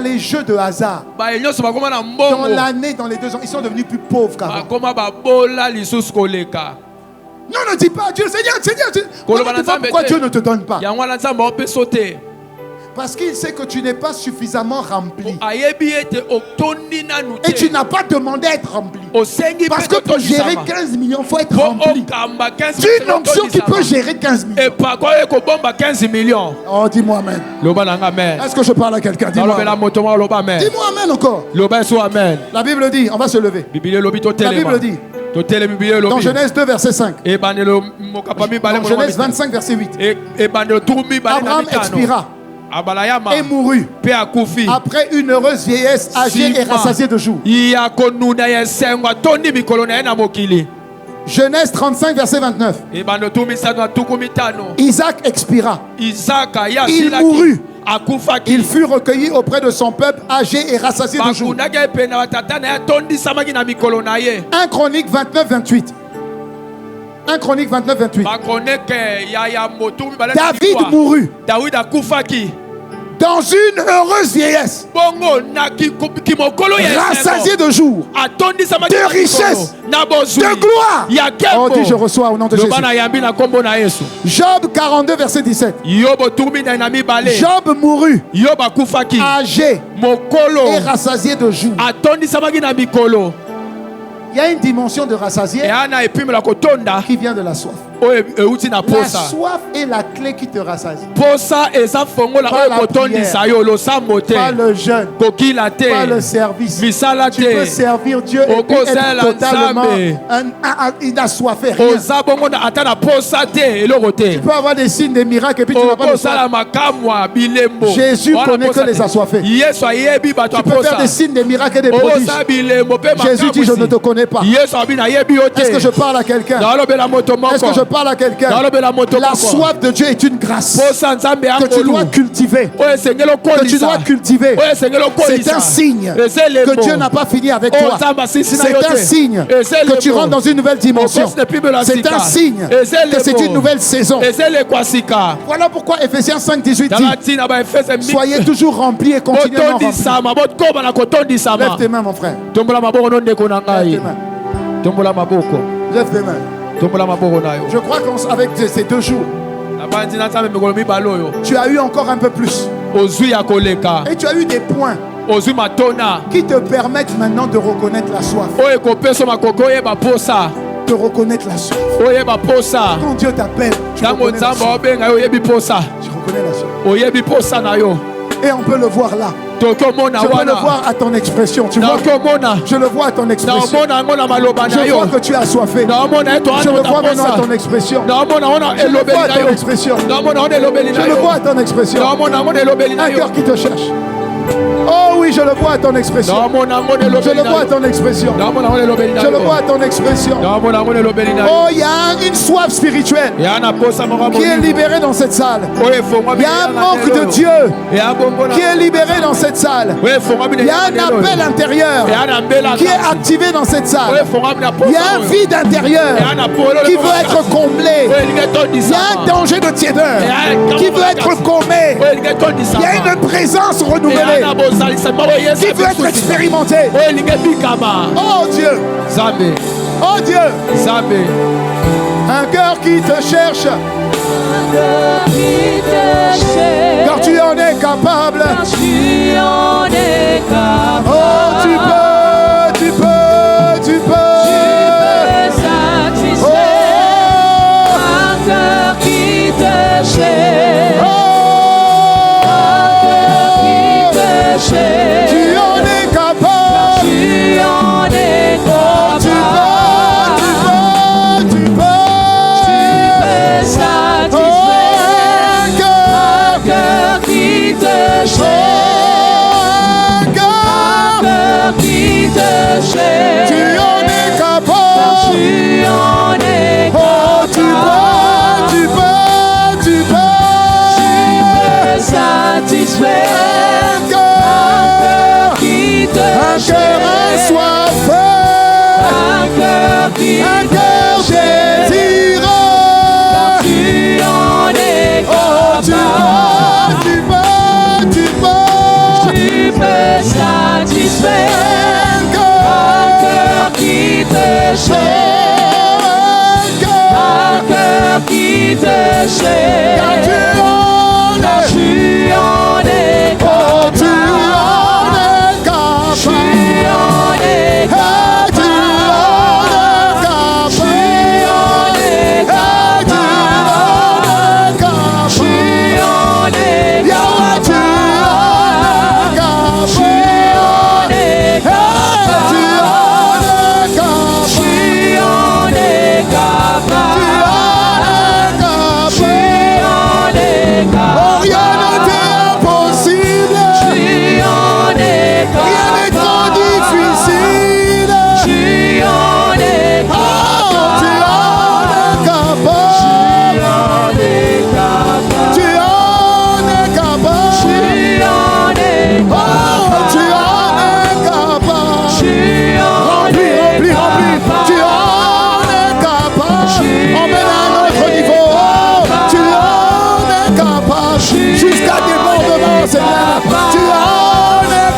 les jeux de hasard, dans l'année, dans les 2 ans, ils sont devenus plus pauvres qu'avant. Non, ne dis pas à Dieu, Seigneur, ne dis pas pourquoi Dieu ne te donne pas. Parce qu'il sait que tu n'es pas suffisamment rempli. Et tu n'as pas demandé à être rempli. Parce que pour gérer 15 millions, il faut être rempli. D'une onction qui peut gérer 15 millions. Oh, dis-moi amen. Est-ce que je parle à quelqu'un? Dis-moi amen. Dis-moi amen encore. La Bible dit, on va se lever. La Bible dit, dans Genèse 2, verset 5. Dans Genèse 25, verset 8. Abraham expira et mourut après une heureuse vieillesse, âgée et rassasiée de jours. Genèse 35, verset 29. Isaac expira. Il mourut. Il fut recueilli auprès de son peuple, âgé et rassasié de jours. 1 Chronique 29, 28. 1 Chronique 29, 28. David mourut dans une heureuse vieillesse, rassasié de jours, de richesse, de gloire. Oh, dis je reçois au nom de Jésus. Job 42, verset 17. Job mourut, âgé et rassasié de jours. Il y a une dimension de rassasié qui vient de la soif. La soif est la clé qui te rassasie. Pas la prière, pas le jeûne, pas le service. Tu peux servir Dieu et puis être totalement assoiffé. Tu peux avoir des signes, des miracles et puis tu n'as pas de soif. Jésus connaît que les assoiffés. Tu peux faire des signes, des miracles et des prodiges. Jésus dit je ne te connais pas. Est-ce que je parle à quelqu'un? Est-ce que je parle à quelqu'un? La soif de Dieu est une grâce que tu dois cultiver. Que tu dois cultiver. C'est un signe que Dieu n'a pas fini avec toi. C'est un signe que tu rentres dans une nouvelle dimension. C'est un signe que c'est une nouvelle saison. Voilà pourquoi Ephésiens 5, 18 dit soyez toujours remplis et continuellement remplis. Lève tes mains, mon frère. Lève tes mains. Je crois qu'avec ces 2 jours, tu as eu encore un peu plus. Et tu as eu des points qui te permettent maintenant de reconnaître la soif. De reconnaître la soif. Quand Dieu t'appelle, tu reconnais la soif. Tu reconnais la soif. Et on peut le voir là. Je peux le voir à ton expression. Tu vois? Je le vois à ton expression. Je vois que tu es assoiffé. Je le vois maintenant à ton expression. Je le vois à ton expression. Je le vois à ton expression. Un cœur qui te cherche. Oh oui, je le vois à ton expression. Je le vois à ton expression. Je le vois à ton expression. Oh, il y a une soif spirituelle qui est libérée dans cette salle. Il y a un manque de Dieu qui est libéré dans cette salle. Il y a un appel intérieur qui est activé dans cette salle. Il y a un vide intérieur qui veut être comblé. Il y a un danger de tiédeur qui veut être comblé. Il y a une présence renouvelée qui veut être expérimentée. Oh Dieu. Oh Dieu. Un cœur qui te cherche. Car tu en es capable. Oh, tu peux, tu peux, tu peux. Oh, un cœur qui te cherche. Oh, un cœur qui te cherche. Tu en es capable. Tu en es capable. Oh, tu peux, tu peux, tu peux. Tu en es capable. Tu en es capable. Oh, tu peux, tu peux, tu peux. Tu peux satisfaire Un cœur qui te assoiffé. Un cœur qui Un cœur désireux. Tu en es Oh, tu capable. peux, tu peux, tu peux. Tu peux satisfaire qui te cherche, un cœur qui te cherche, car tu en es, tu en es oh, tu capable, en es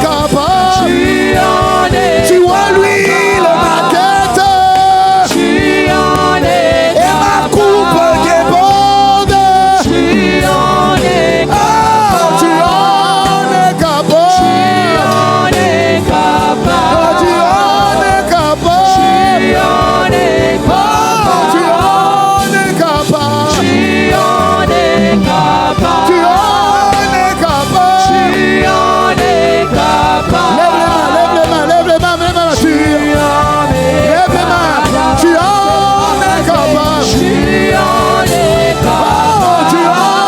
capable, tu en es capable, tu en es capable, tu en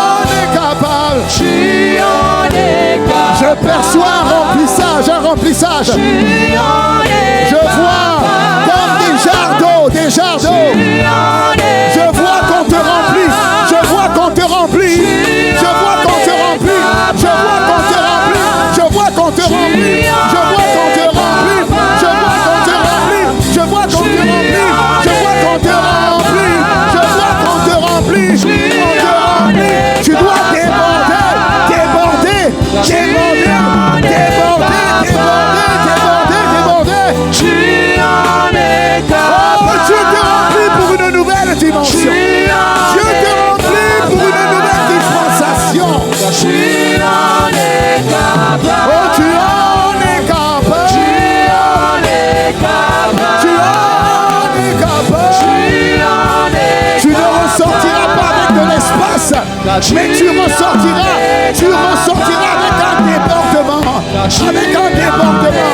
es capable, Yahweh, tu en es capable, remplissage. Je vois comme des jarres d'eau, des jarres d'eau. Je vois qu'on te remplit. Je vois qu'on te remplit. Je vois qu'on te remplit. Je vois qu'on te remplit. Je vois qu'on te remplit. Je vois qu'on te remplit. Je vois qu'on te remplit. Je vois qu'on te remplit. Je vois qu'on te remplit. Je vois qu'on te remplit. On te remplit. Tu dois déborder, déborder, déborder, déborder. Dieu te remplit pour une nouvelle dimension. Dieu te remplit pour une nouvelle dispensation. Tu en es capable. Oh, tu en es capable. Tu en es capable. Tu en es capable. Tu ne ressortiras pas avec de l'espace, mais tu ressortiras avec un débordement. Avec un débordement.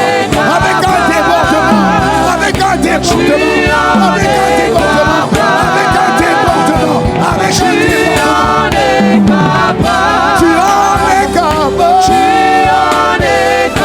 Avec un débordement. Avec un débordement. Avec un débordement. Avec un débordement. Avec un débordement. Tu en es capable. Tu en es capable.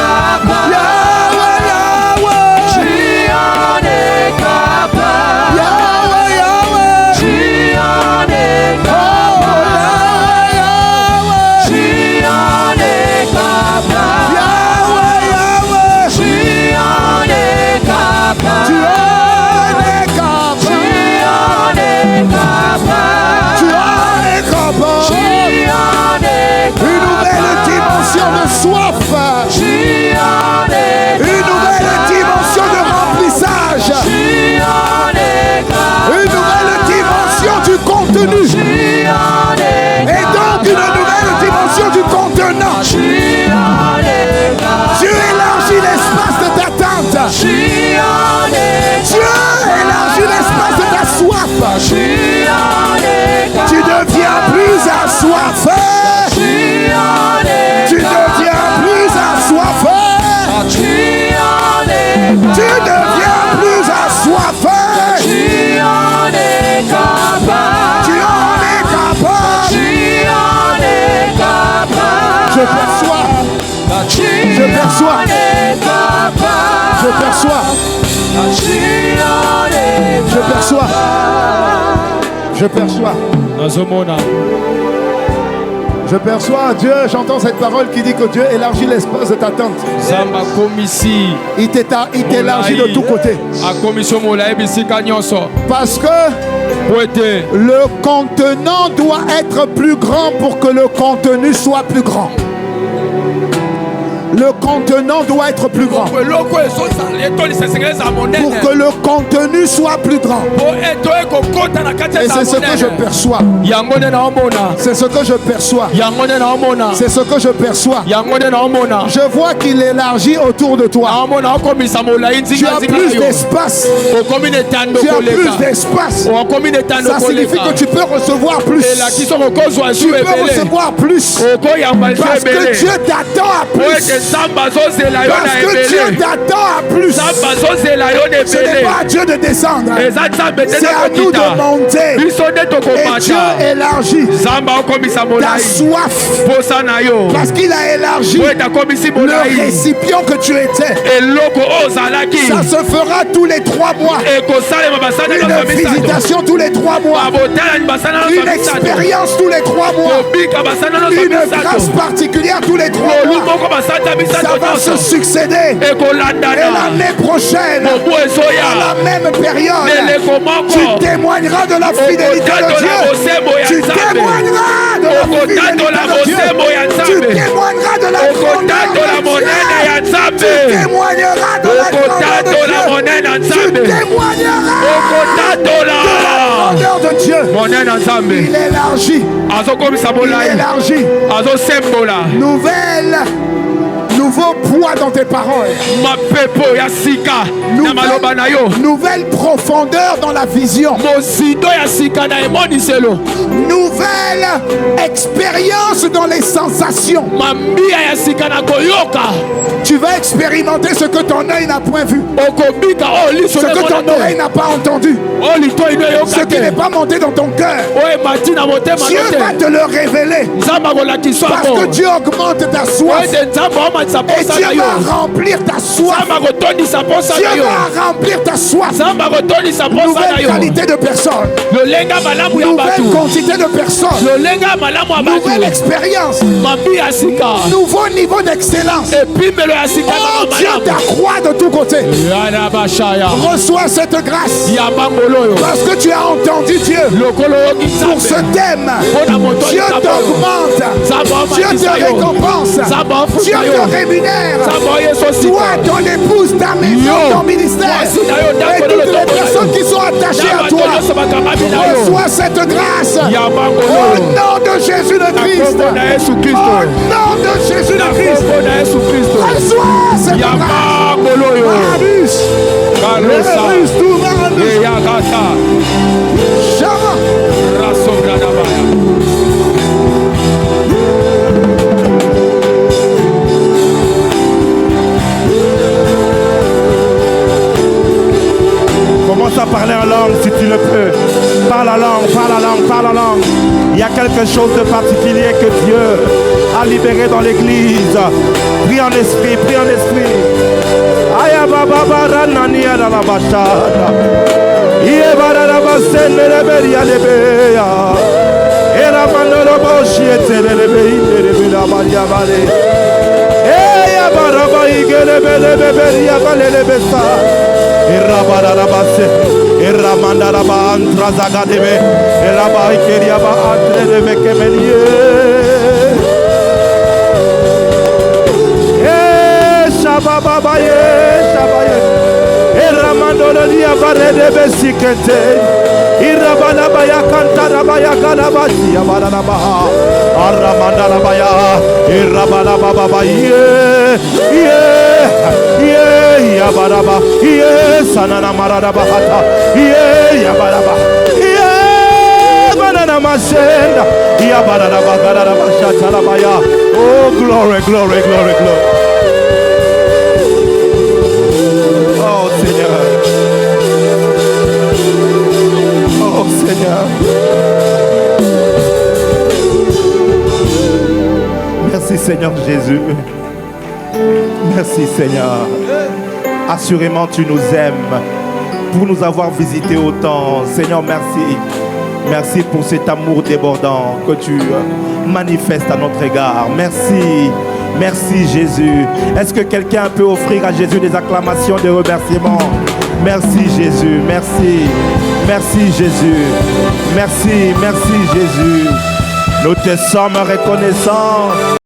perçois. Je perçois. Je perçois Dieu, j'entends cette parole qui dit que Dieu élargit l'espace de ta tente. Il t'élargit de tous côtés. Parce que le contenant doit être plus grand pour que le contenu soit plus grand. Le contenant doit être plus grand. Pour que le contenu soit plus grand. Et c'est ce que je perçois. C'est ce que je perçois. C'est ce que je perçois. Je vois qu'il élargit autour de toi. Tu as plus d'espace. Tu as plus d'espace. Ça signifie que tu peux recevoir plus. Tu peux recevoir plus. Parce que Dieu t'attend à plus. Parce que Dieu t'attend à plus. Ce n'est pas à Dieu de descendre. C'est à nous de monter. Et Dieu élargit ta soif. Parce qu'il a élargi le récipient que tu étais. Ça se fera tous les 3 mois. Une visitation tous les 3 mois. Une expérience tous les 3 mois. Une grâce particulière tous les 3 mois. Ça va se succéder. Et l'année prochaine, à la même période, tu témoigneras de la fidélité de Dieu. Tu témoigneras de la fidélité de Dieu. Tu témoigneras de la grandeur de Dieu. Tu témoigneras de la grandeur de Dieu. Tu témoigneras de la grandeur de Dieu. Il élargit. Nouveau poids dans tes paroles. Nouvelle profondeur dans la vision. Nouvelle expérience dans les sensations. Tu vas expérimenter ce que ton œil n'a point vu. Ce que ton oreille n'a pas entendu. Ce qui n'est pas monté dans ton cœur. Dieu va te le révéler. Parce que Dieu augmente ta soif. Et Dieu va remplir ta soif. Dieu va remplir ta soif. Nouvelle qualité de personne. Nouvelle quantité de personnes. Nouvelle expérience. Nouveau niveau d'excellence. Oh, Dieu t'accroît de tous côtés. Reçois cette grâce. Parce que tu as entendu Dieu. Pour ce thème, Dieu t'augmente. Dieu te récompense. Dieu te rémunère. Toi, ton épouse, ta maison, ton ministère. Et toutes les personnes qui sont attachées à toi. Reçois cette grâce. Au nom de Jésus le Christ. Au nom de Jésus le Christ. Reçois cette grâce. Commence à parler en langue si tu le peux. Parle la langue, parle la langue, parle la langue. Il y a quelque chose de particulier que Dieu a libéré dans l'église. Prie en esprit, prie en esprit. Aya baba baranani ala la bashada. Iye barara basene leberia lebeya. Era manolo boshi etele lebeinde lebela baria bale. Eya baraba igele bele beberia bale lebesa. Era barara base. Era mandara ba antra zagadebe. Era ba ikeria ba atre lebe kemelie. Baba ye shabaye eramandolo dia barede besikete irabala baya kantara baya kalabasi abala baha aramandala baya irabala baba ye ya baraba ye sanana marada bahata ye ya baraba ye banana masenda ya barada bagara bashata baya. Oh glory, glory, glory, glory. Seigneur. Merci Seigneur Jésus. Merci Seigneur. Assurément, tu nous aimes pour nous avoir visités autant. Seigneur, merci. Merci pour cet amour débordant que tu manifestes à notre égard. Merci. Merci Jésus. Est-ce que quelqu'un peut offrir à Jésus des acclamations, des remerciements? Merci Jésus. Merci. Merci Jésus. Merci. Merci Jésus. Nous te sommes reconnaissants.